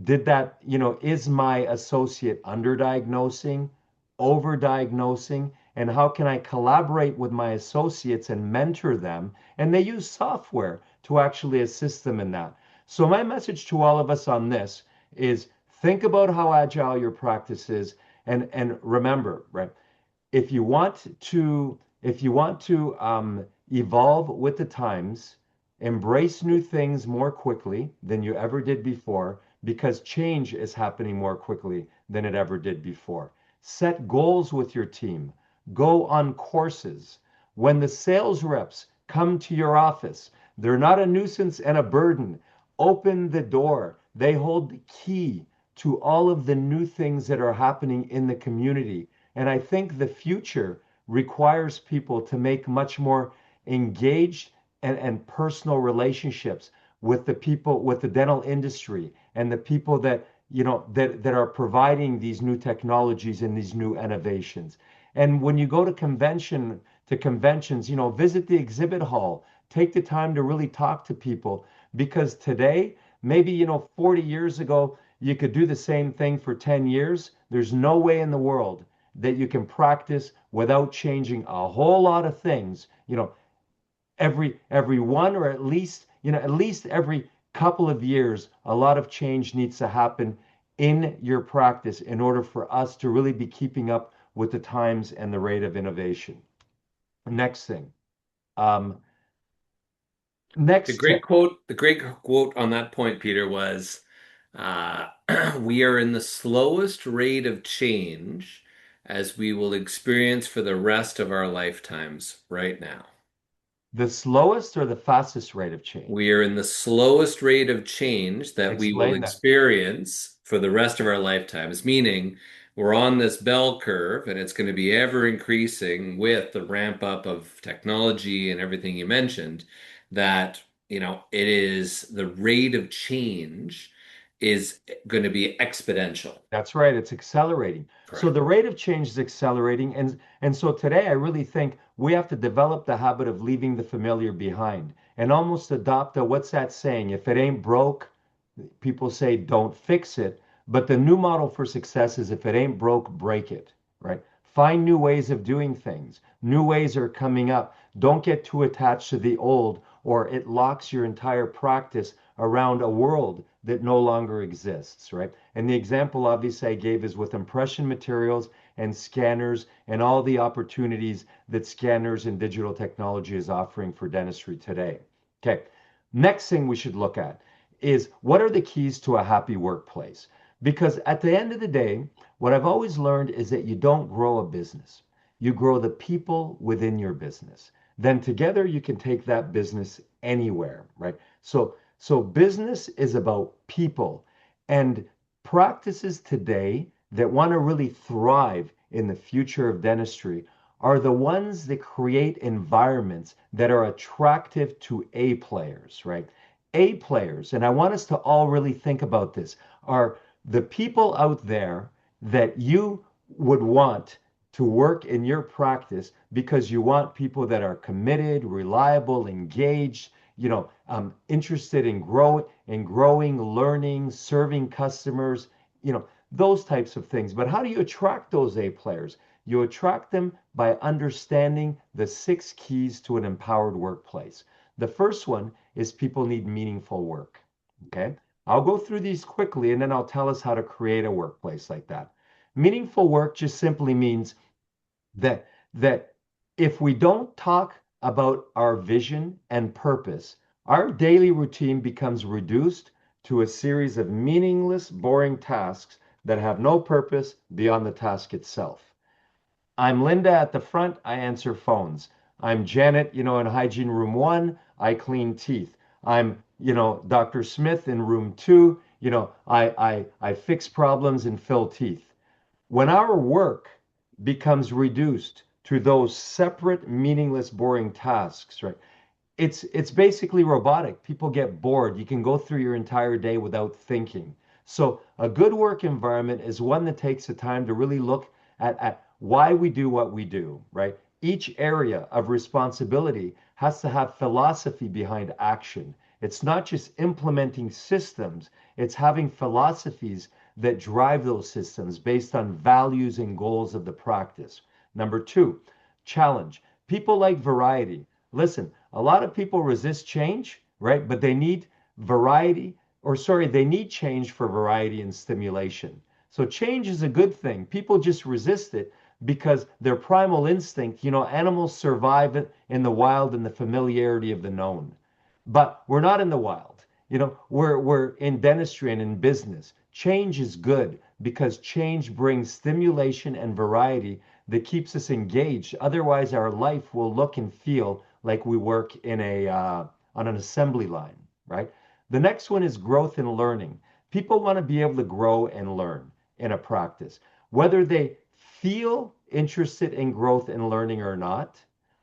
Did that, is my associate underdiagnosing, overdiagnosing, and how can I collaborate with my associates and mentor them? And they use software to actually assist them in that. So my message to all of us on this is think about how agile your practice is and remember, right? If you want to evolve with the times, embrace new things more quickly than you ever did before, because change is happening more quickly than it ever did before. Set goals with your team. Go on courses. When the sales reps come to your office, they're not a nuisance and a burden. Open the door. They hold the key to all of the new things that are happening in the community. And I think the future requires people to make much more engaged and personal relationships with the people, with the dental industry and the people that, that are providing these new technologies and these new innovations. And when you go to conventions, visit the exhibit hall, take the time to really talk to people, because today, maybe, 40 years ago, you could do the same thing for 10 years. There's no way in the world that you can practice without changing a whole lot of things, every one, or at least every couple of years, a lot of change needs to happen in your practice in order for us to really be keeping up with the times and the rate of innovation. Next thing. Um, The next great tip. quote, the great quote on that point, Peter, was, uh, "We are in the slowest rate of change as we will experience for the rest of our lifetimes right now." The slowest or the fastest rate of We change? are in the slowest rate of change that we will Explain that. experience for the rest of our lifetimes, meaning we're on this bell curve and it's going to be ever increasing with the ramp up of technology and everything you mentioned, that, it is the rate of change is going to be exponential. That's right. It's accelerating. So Correct. the rate of change is accelerating. And so today I really think we have to develop the habit of leaving the familiar behind and almost adopt what's that saying? If it ain't broke, people say don't fix it. But the new model for success is if it ain't broke, break it, right? Find new ways of doing things. New ways are coming up. Don't get too attached to the old, or it locks your entire practice around a world that no longer exists, right? And the example obviously I gave is with impression materials and scanners and all the opportunities that scanners and digital technology is offering for dentistry today. Okay, next thing we should look at is what are the keys to a happy workplace? Because at the end of the day, what I've always learned is that you don't grow a business. You grow the people within your business. Then together you can take that business anywhere, right? So business is about people, and practices today that want to really thrive in the future of dentistry are the ones that create environments that are attractive to A players, right? A players, and I want us to all really think about this, are the people out there that you would want to work in your practice because you want people that are committed, reliable, engaged, interested in growing, learning, serving customers, those types of things. But how do you attract those A players? You attract them by understanding the 6 keys to an empowered workplace. The first one is people need meaningful work. Okay. I'll go through these quickly and then I'll tell us how to create a workplace like that. Meaningful work just simply means that if we don't talk about our vision and purpose, our daily routine becomes reduced to a series of meaningless, boring tasks that have no purpose beyond the task itself. I'm Linda at the front. I answer phones. I'm Janet, in hygiene room 1. I clean teeth. I'm, Dr. Smith in room 2. I fix problems and fill teeth. When our work becomes reduced to those separate, meaningless, boring tasks, right? It's basically robotic. People get bored. You can go through your entire day without thinking. So a good work environment is one that takes the time to really look at why we do what we do, right? Each area of responsibility has to have philosophy behind action. It's not just implementing systems, it's having philosophies that drive those systems based on values and goals of the practice. Number two, challenge. People like variety. Listen, a lot of people resist change, right? But they need variety, or sorry, they need change for variety and stimulation. So change is a good thing. People just resist it because their primal instinct, animals survive in the wild in the familiarity of the known. But we're not in the wild. We're in dentistry and in business. Change is good because change brings stimulation and variety that keeps us engaged. Otherwise, our life will look and feel like we work in a on an assembly line, right? The next one is growth and learning. People want to be able to grow and learn in a practice, whether they feel interested in growth and learning or not.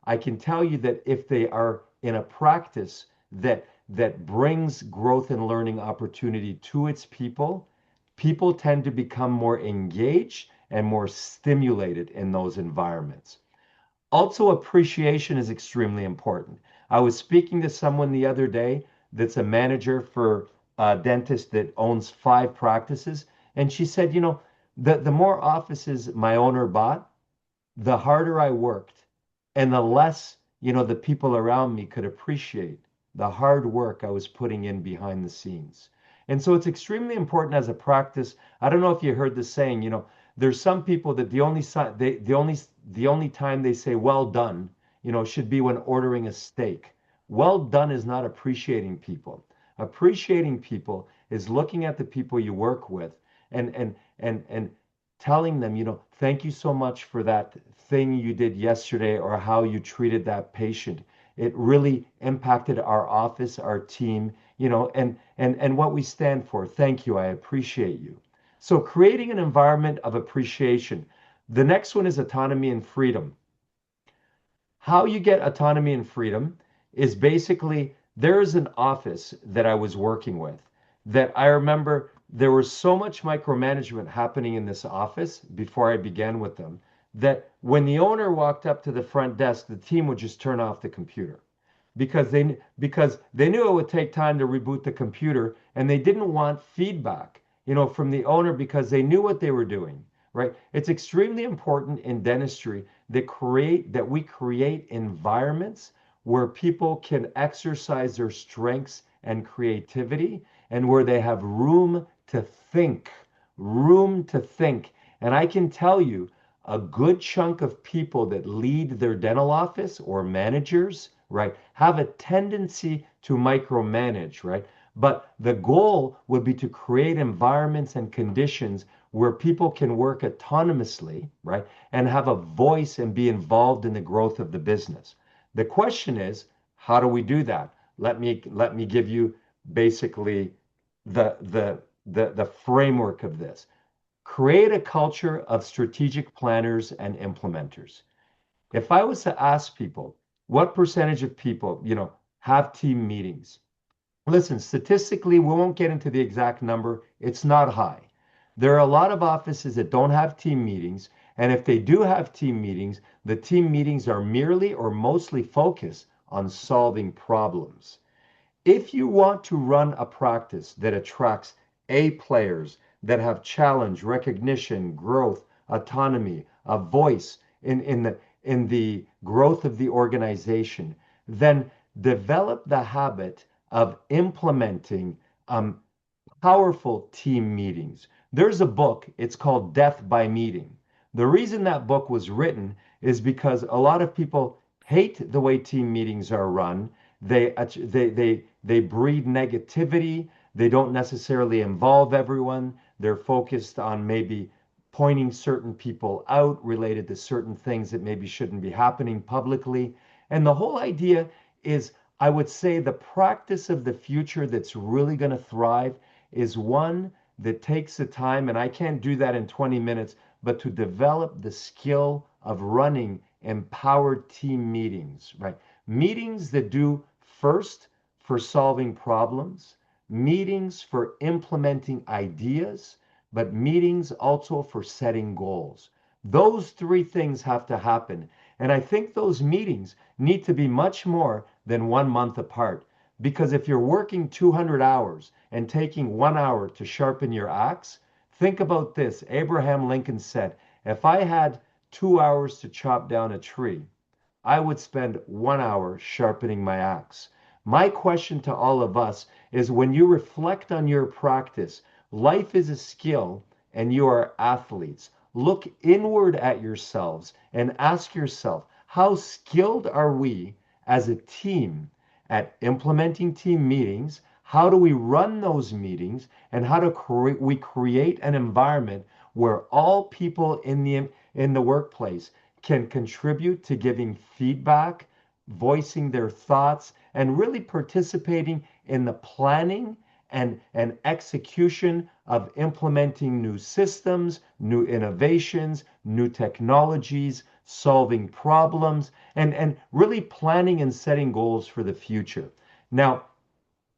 I can tell you that if they are in a practice that brings growth and learning opportunity to its people, people tend to become more engaged and more stimulated in those environments. Also, appreciation is extremely important. I was speaking to someone the other day that's a manager for a dentist that owns 5 practices, and she said, the more offices my owner bought, the harder I worked and the less, the people around me could appreciate the hard work I was putting in behind the scenes. And so it's extremely important as a practice. I don't know if you heard the saying, there's some people that the only time they say well done, should be when ordering a steak. Well done is not appreciating people. Appreciating people is looking at the people you work with and telling them, thank you so much for that thing you did yesterday or how you treated that patient. It really impacted our office, our team, and what we stand for. Thank you. I appreciate you. So creating an environment of appreciation. The next one is autonomy and freedom. How you get autonomy and freedom is basically there is an office that I was working with that I remember there was so much micromanagement happening in this office before I began with them that when the owner walked up to the front desk, the team would just turn off the computer because they knew it would take time to reboot the computer and they didn't want feedback, from the owner because they knew what they were doing, right? It's extremely important in dentistry that we create environments where people can exercise their strengths and creativity and where they have room to think. And I can tell you a good chunk of people that lead their dental office or managers, right, have a tendency to micromanage, right? But the goal would be to create environments and conditions where people can work autonomously, right, and have a voice and be involved in the growth of the business. The question is, how do we do that? Let me give you basically the framework of this. Create a culture of strategic planners and implementers. If I was to ask people, what percentage of people, have team meetings? Listen, statistically, we won't get into the exact number. It's not high. There are a lot of offices that don't have team meetings. And if they do have team meetings, the team meetings are merely or mostly focused on solving problems. If you want to run a practice that attracts A players that have challenge, recognition, growth, autonomy, a voice in the growth of the organization, then develop the habit of implementing powerful team meetings. There's a book, it's called Death by Meeting. The reason that book was written is because a lot of people hate the way team meetings are run. They breed negativity. They don't necessarily involve everyone. They're focused on maybe pointing certain people out related to certain things that maybe shouldn't be happening publicly. And the whole idea is, I would say, the practice of the future that's really going to thrive is one that takes the time, and I can't do that in 20 minutes, but to develop the skill of running empowered team meetings, right? Meetings that do first for solving problems, meetings for implementing ideas, but meetings also for setting goals. Those three things have to happen. And I think those meetings need to be much more than 1 month apart. Because if you're working 200 hours and taking 1 hour to sharpen your axe, think about this. Abraham Lincoln said, if I had 2 hours to chop down a tree, I would spend 1 hour sharpening my axe. My question to all of us is when you reflect on your practice, life is a skill and you are athletes. Look inward at yourselves and ask yourself, how skilled are we as a team at implementing team meetings? How do we run those meetings? And how do we create an environment where all people in the workplace can contribute to giving feedback, voicing their thoughts, and really participating in the planning and execution of implementing new systems, new innovations, new technologies, solving problems, and really planning and setting goals for the future. Now,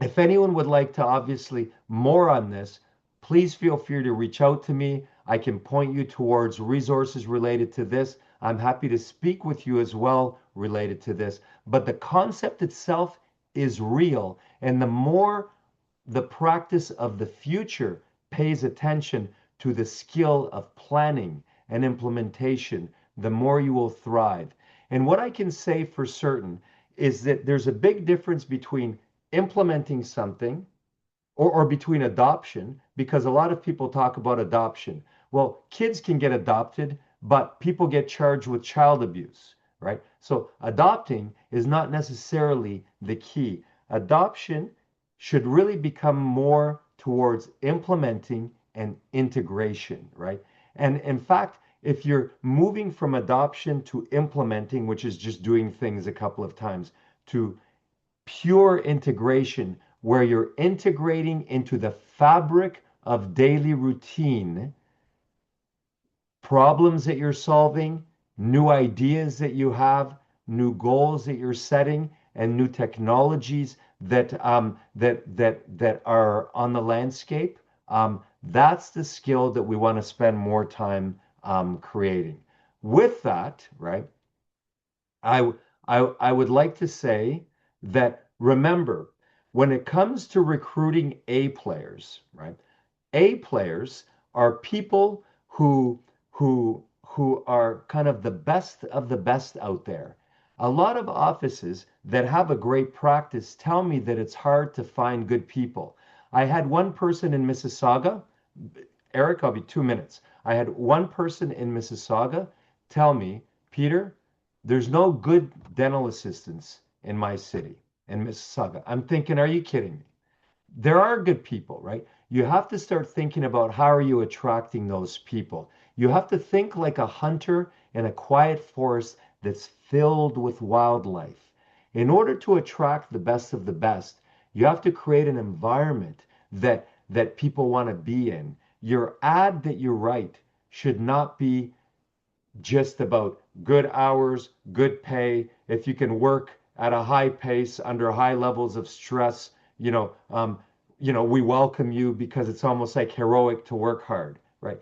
if anyone would like to obviously more on this, please feel free to reach out to me. I can point you towards resources related to this. I'm happy to speak with you as well related to this. But the concept itself is real. And the more the practice of the future pays attention to the skill of planning and implementation, the more you will thrive. And what I can say for certain is that there's a big difference between implementing something or between adoption, because a lot of people talk about adoption. Well, kids can get adopted, but people get charged with child abuse, right? So adopting is not necessarily the key. Adoption should really become more towards implementing and integration, right? And in fact, if you're moving from adoption to implementing, which is just doing things a couple of times, to pure integration, where you're integrating into the fabric of daily routine problems that you're solving, new ideas that you have, new goals that you're setting, and new technologies that are on the landscape. That's the skill that we want to spend more time creating. With that, right? I, I would like to say that remember, when it comes to recruiting A players, right? A players are people who are kind of the best out there. A lot of offices that have a great practice tell me that it's hard to find good people. I had one person in Mississauga, Eric, I'll be 2 minutes. I had one person in Mississauga tell me, Peter, there's no good dental assistants in my city, in Mississauga. I'm thinking, are you kidding me? There are good people, right? You have to start thinking about how are you attracting those people. You have to think like a hunter in a quiet forest that's filled with wildlife. In order to attract the best of the best, you have to create an environment that people want to be in. Your ad that you write should not be just about good hours, good pay. If you can work at a high pace under high levels of stress, we welcome you because it's almost like heroic to work hard, right?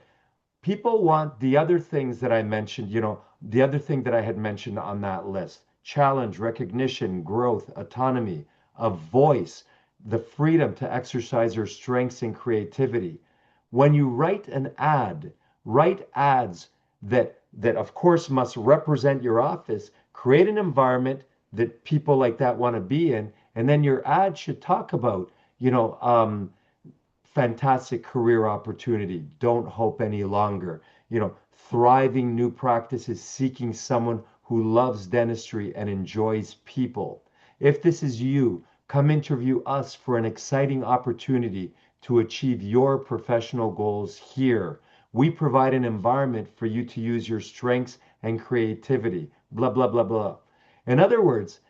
People want the other things that I mentioned, the other thing that I had mentioned on that list: challenge, recognition, growth, autonomy, a voice, the freedom to exercise your strengths and creativity. When you write an ad, write ads that of course must represent your office, create an environment that people like that want to be in, and then your ad should talk about, fantastic career opportunity. Don't hope any longer. Thriving new practices, seeking someone who loves dentistry and enjoys people. If this is you, come interview us for an exciting opportunity to achieve your professional goals here. We provide an environment for you to use your strengths and creativity. Blah, blah, blah, blah. In other words,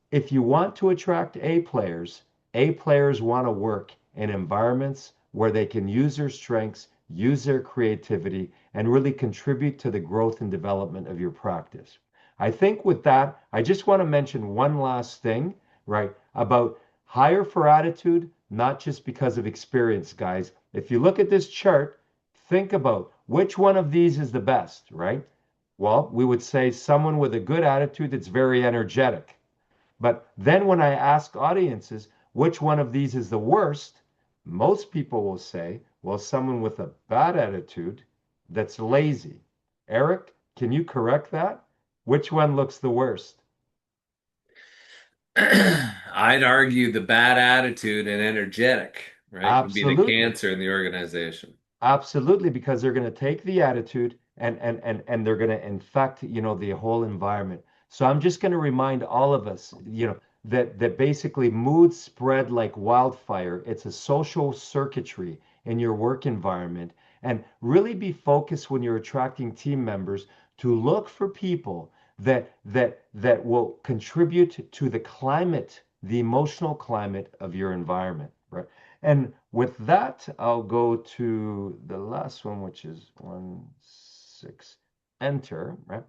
if you want to attract A players want to work in environments where they can use their strengths, use their creativity, and really contribute to the growth and development of your practice. I think with that, I just want to mention one last thing, right, about hire for attitude, not just because of experience, guys. If you look at this chart, think about which one of these is the best, right? Well, we would say someone with a good attitude that's very energetic. But then when I ask audiences which one of these is the worst, most people will say, well, someone with a bad attitude that's lazy. Eric, can you correct that? Which one looks the worst? I'd argue the bad attitude and energetic, right, would be the Absolutely. cancer in the organization. Absolutely, because they're going to take the attitude and they're going to infect, the whole environment. So I'm just going to remind all of us, that basically moods spread like wildfire. It's a social circuitry in your work environment. And really be focused when you're attracting team members to look for people that will contribute to the climate, the emotional climate of your environment, right? And with that, I'll go to the last one, which is 1, 6, enter, right?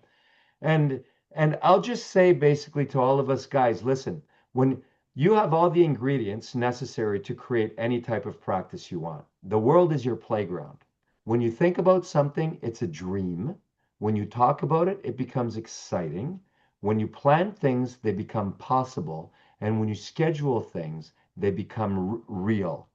And and I'll just say basically to all of us guys, listen, when you have all the ingredients necessary to create any type of practice you want, the world is your playground. When you think about something, it's a dream. When you talk about it, it becomes exciting. When you plan things, they become possible. And when you schedule things, they become real.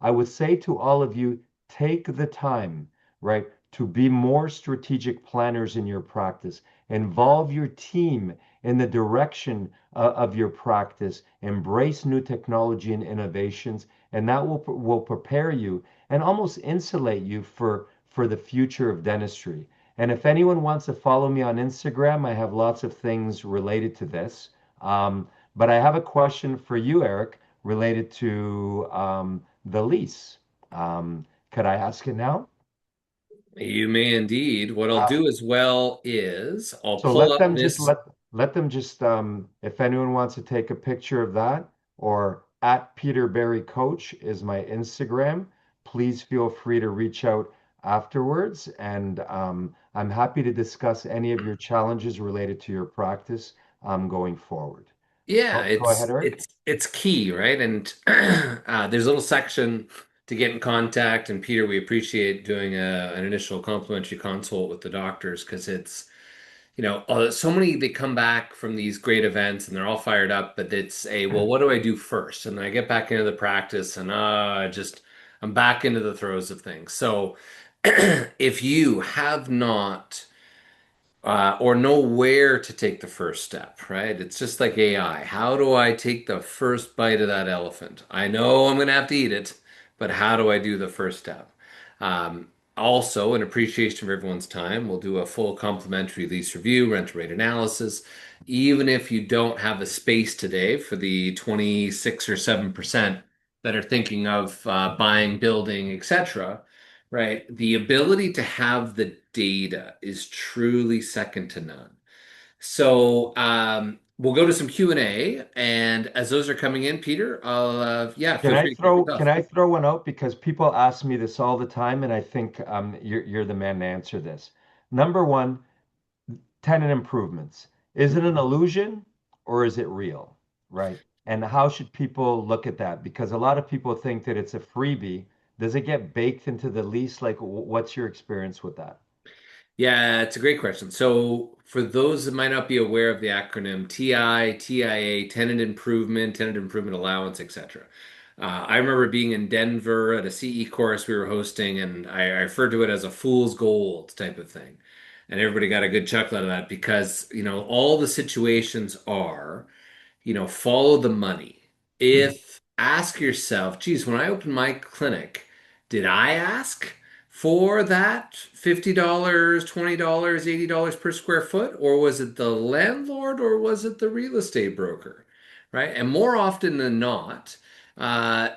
I would say to all of you, take the time, right, to be more strategic planners in your practice. Involve your team in the direction of your practice. Embrace new technology and innovations, and that will prepare you and almost insulate you for the future of dentistry. And if anyone wants to follow me on Instagram, I have lots of things related to this. But I have a question for you, Eric, related to the lease. Could I ask it now? You may indeed. What I'll Uh, do as well is I'll so pull let up them just this. let them just if anyone wants to take a picture of that, or at Peter Berry Coach is my Instagram. Please feel free to reach out afterwards, and I'm happy to discuss any of your challenges related to your practice going forward. Yeah, Go ahead, Eric. it's key, right? And there's a little section to get in contact. And Peter, we appreciate doing an initial complimentary consult with the doctors because it's so many they come back from these great events and they're all fired up, but it's a well, what do I do first? And I get back into the practice and I'm back into the throes of things. So if you have not or know where to take the first step, right? It's just like AI. How do I take the first bite of that elephant? I know I'm going to have to eat it, but how do I do the first step? Um, Also, in appreciation of everyone's time, we'll do a full complimentary lease review, rent rate analysis. Even if you don't have a space today for the 26 or 7% that are thinking of buying, building, etc., right? The ability to have the data is truly second to none. So we'll go to some Q&A, and as those are coming in, Peter, I'll yeah, Can feel I free to kick throw it can off. I throw one out because people ask me this all the time, and I think you're the man to answer this. Number one, tenant improvements. Is it an illusion or is it real? Right? And how should people look at that? Because a lot of people think that it's a freebie. Does it get baked into the lease? Like, what's your experience with that? Yeah, it's a great question. So, for those that might not be aware of the acronym TI, TIA, Tenant Improvement Allowance, etc. I remember being in Denver at a CE course we were hosting, and I referred to it as a fool's gold type of thing. And everybody got a good chuckle out of that because, all the situations are follow the money. Mhm. If ask yourself, geez, when I opened my clinic, did I ask for that $50, $20, $80 per square foot? Or was it the landlord or was it the real estate broker? Right? And more often than not,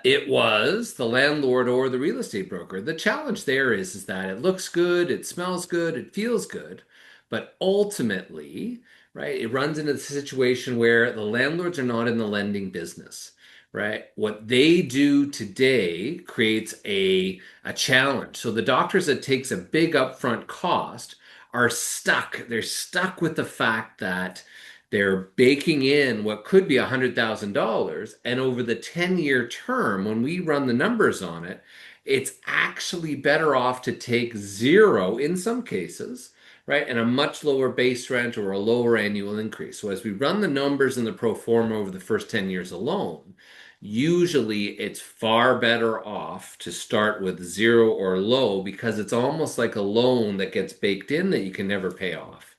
it was the landlord or the real estate broker. The challenge there is that it looks good, it smells good, it feels good, but ultimately, right? It runs into the situation where the landlords are not in the lending business, right? What they do today creates a challenge. So the doctors that takes a big upfront cost are stuck. They're stuck with the fact that they're baking in what could be $100,000, and over the 10-year term, when we run the numbers on it, it's actually better off to take zero in some cases, right? And a much lower base rent or a lower annual increase. So as we run the numbers in the pro forma over the first 10 years alone, usually it's far better off to start with zero or low because it's almost like a loan that gets baked in that you can never pay off.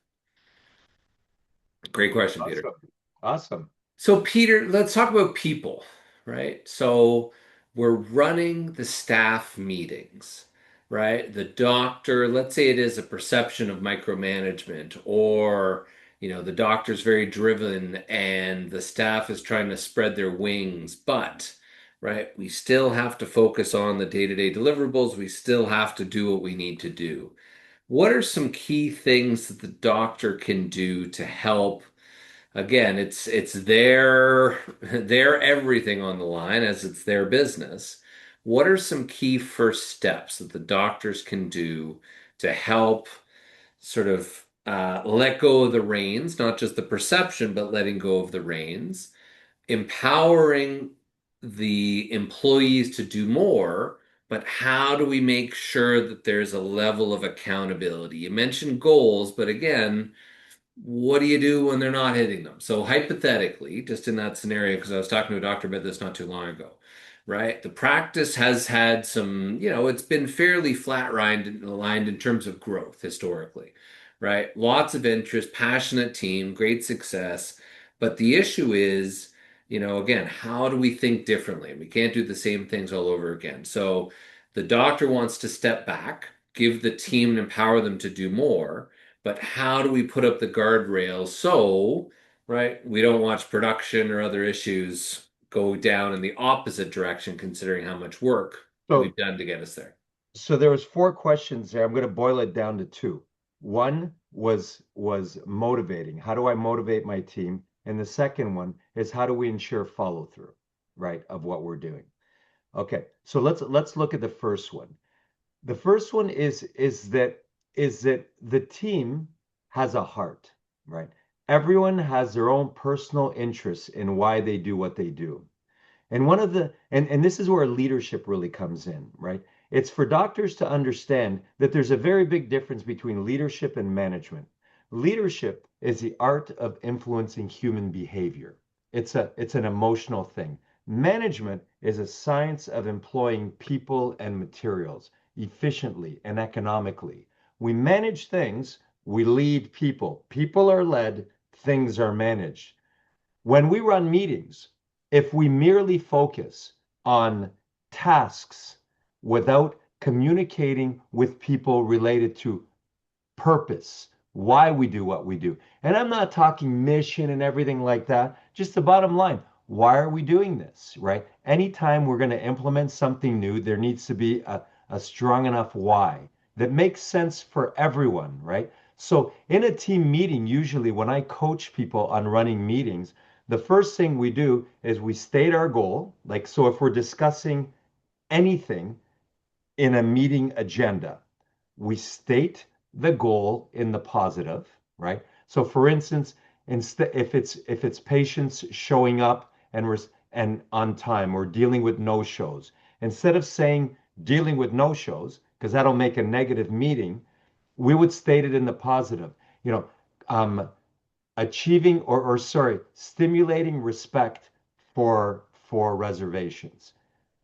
Great question, Peter. Awesome. Awesome. So, Peter, let's talk about people, right? So, we're running the staff meetings, right? The doctor, let's say it is a perception of micromanagement, or, the doctor's very driven and the staff is trying to spread their wings, but, right, we still have to focus on the day-to-day deliverables. We still have to do what we need to do. What are some key things that the doctor can do to help? Again, it's their everything on the line as it's their business. What are some key first steps that the doctors can do to help sort of let go of the reins, not just the perception, but letting go of the reins, empowering the employees to do more, but how do we make sure that there's a level of accountability? You mentioned goals, but again, what do you do when they're not hitting them? So hypothetically, just in that scenario, because I was talking to a doctor about this not too long ago, right? The practice has had some, it's been fairly flat lined in terms of growth historically, right? Lots of interest, passionate team, great success. But the issue is, again, how do we think differently? We can't do the same things all over again. So the doctor wants to step back, give the team and empower them to do more, but how do we put up the guardrails so, right, we don't watch production or other issues go down in the opposite direction, considering how much work we've So, done to get us there? so there was four questions there. I'm going to boil it down to two. One was motivating. How do I motivate my team? And the second one is how do we ensure follow through, right, of what we're doing? Okay, so let's look at the first one. The first one is that the team has a heart, right? Everyone has their own personal interests in why they do what they do. And one of the and this is where leadership really comes in, right? It's for doctors to understand that there's a very big difference between leadership and management. Leadership is the art of influencing human behavior. It's an emotional thing. Management is a science of employing people and materials efficiently and economically. We manage things, we lead people. People are led, things are managed. When we run meetings, if we merely focus on tasks without communicating with people related to purpose, why we do what we do. And I'm not talking mission and everything like that, just the bottom line. Why are we doing this, right? Anytime we're going to implement something new, there needs to be a strong enough why that makes sense for everyone, right? So in a team meeting, usually when I coach people on running meetings, the first thing we do is we state our goal. Like, so if we're discussing anything in a meeting agenda, we state the goal in the positive, right? So for instance, instead if it's patients showing up and on time or dealing with no shows, instead of saying dealing with no shows, because that'll make a negative meeting, we would state it in the positive. You know, um, achieving or sorry, stimulating respect for reservations.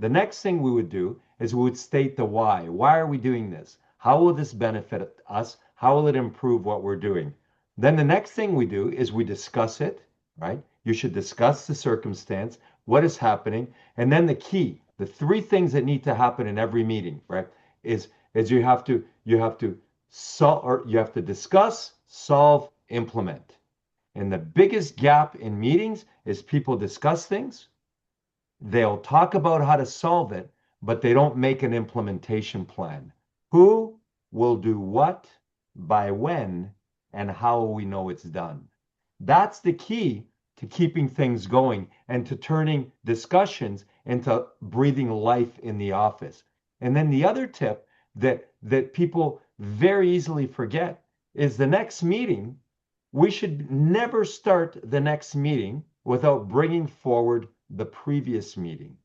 The next thing we would do is we would state the why. Why are we doing this? How will this benefit us? How will it improve what we're doing? Then the next thing we do is we discuss it, right? You should discuss the circumstance, what is happening, and then the key, the three things that need to happen in every meeting, right? Is you have to solve or you have to discuss, solve, implement. And the biggest gap in meetings is people discuss things, they'll talk about how to solve it, but they don't make an implementation plan. Who will do what, by when, and how will we know it's done? That's the key to keeping things going and to turning discussions into breathing life in the office. And then the other tip that people very easily forget is the next meeting. We should never start the next meeting without bringing forward the previous meeting.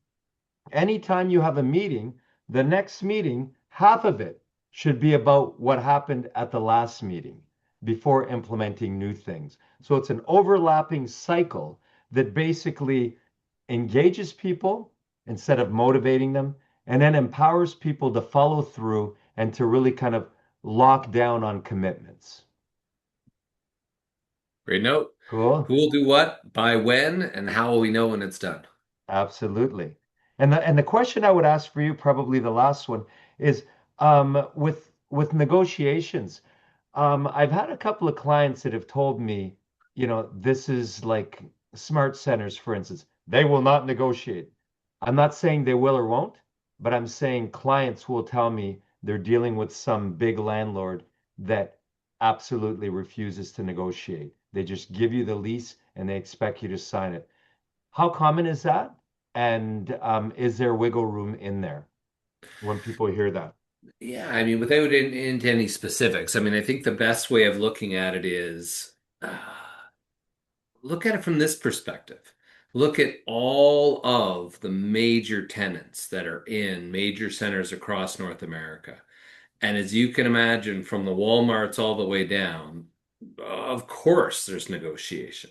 Anytime you have a meeting, the next meeting, half of it should be about what happened at the last meeting before implementing new things. So it's an overlapping cycle that basically engages people instead of motivating them, and then empowers people to follow through and to really kind of lock down on commitments. Great note. Cool. Who will do what, by when, and how will we know when it's done? Absolutely. And the question I would ask for you, probably the last one, is with negotiations. I've had a couple of clients that have told me, this is like smart centers, for instance, they will not negotiate. I'm not saying they will or won't, but I'm saying clients will tell me they're dealing with some big landlord that absolutely refuses to negotiate. They just give you the lease and they expect you to sign it. How common is that? And is there wiggle room in there when people hear that? Yeah, I mean, without into any specifics, I mean, I think the best way of looking at it is look at it from this perspective. Look at all of the major tenants that are in major centers across North America. And as you can imagine, from the Walmarts all the way down, of course, there's negotiation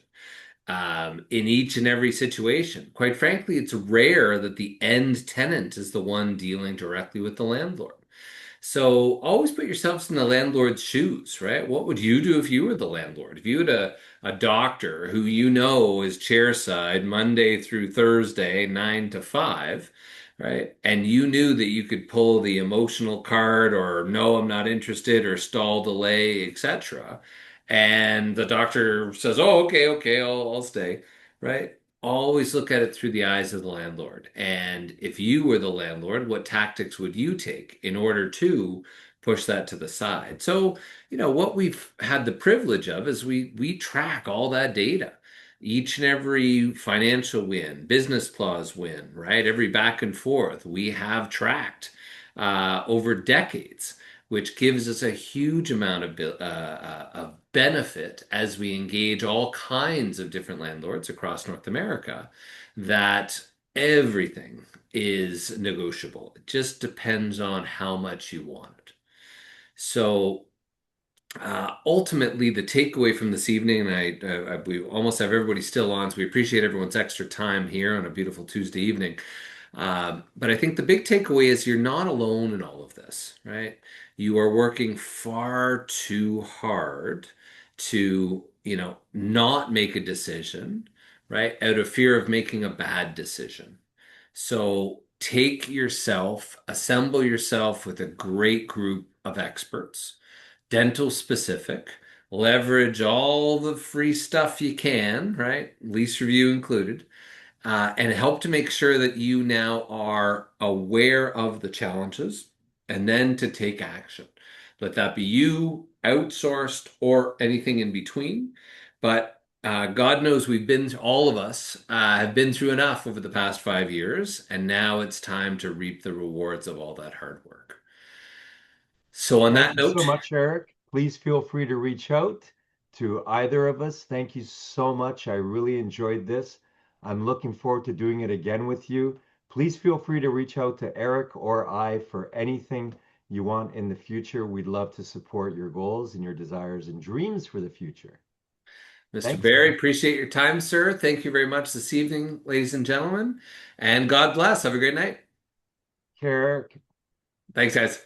in each and every situation. Quite frankly, it's rare that the end tenant is the one dealing directly with the landlord. So always put yourselves in the landlord's shoes, right? What would you do if you were the landlord? If you had a doctor who you know is chairside Monday through Thursday, 9 to 5, right? And you knew that you could pull the emotional card or no, I'm not interested or stall delay, etc. And the doctor says, oh, okay, I'll stay, right? Always look at it through the eyes of the landlord. And if you were the landlord, what tactics would you take in order to push that to the side? So, what we've had the privilege of is we track all that data. Each and every financial win, business clause win, right? Every back and forth we have tracked over decades, which gives us a huge amount of benefit as we engage all kinds of different landlords across North America, that everything is negotiable. It just depends on how much you want it. So ultimately, the takeaway from this evening, and we almost have everybody still on, so we appreciate everyone's extra time here on a beautiful Tuesday evening. But I think the big takeaway is you're not alone in all of this, right? You are working far too hard to, not make a decision, right? Out of fear of making a bad decision. So assemble yourself with a great group of experts, dental specific, leverage all the free stuff you can, right? Lease review included, and help to make sure that you now are aware of the challenges and then to take action. Let that be you, outsourced, or anything in between. But God knows all of us have been through enough over the past 5 years, and now it's time to reap the rewards of all that hard work. So, on Thank that you so note, much, Eric. Please feel free to reach out to either of us. Thank you so much. I really enjoyed this. I'm looking forward to doing it again with you. Please feel free to reach out to Eric or I for anything you want in the future. We'd love to support your goals and your desires and dreams for the future. Mr. Thanks, Barry, man. appreciate your time, sir. Thank you very much this evening, ladies and gentlemen. And God bless. Have a great night. Eric. Thanks, guys.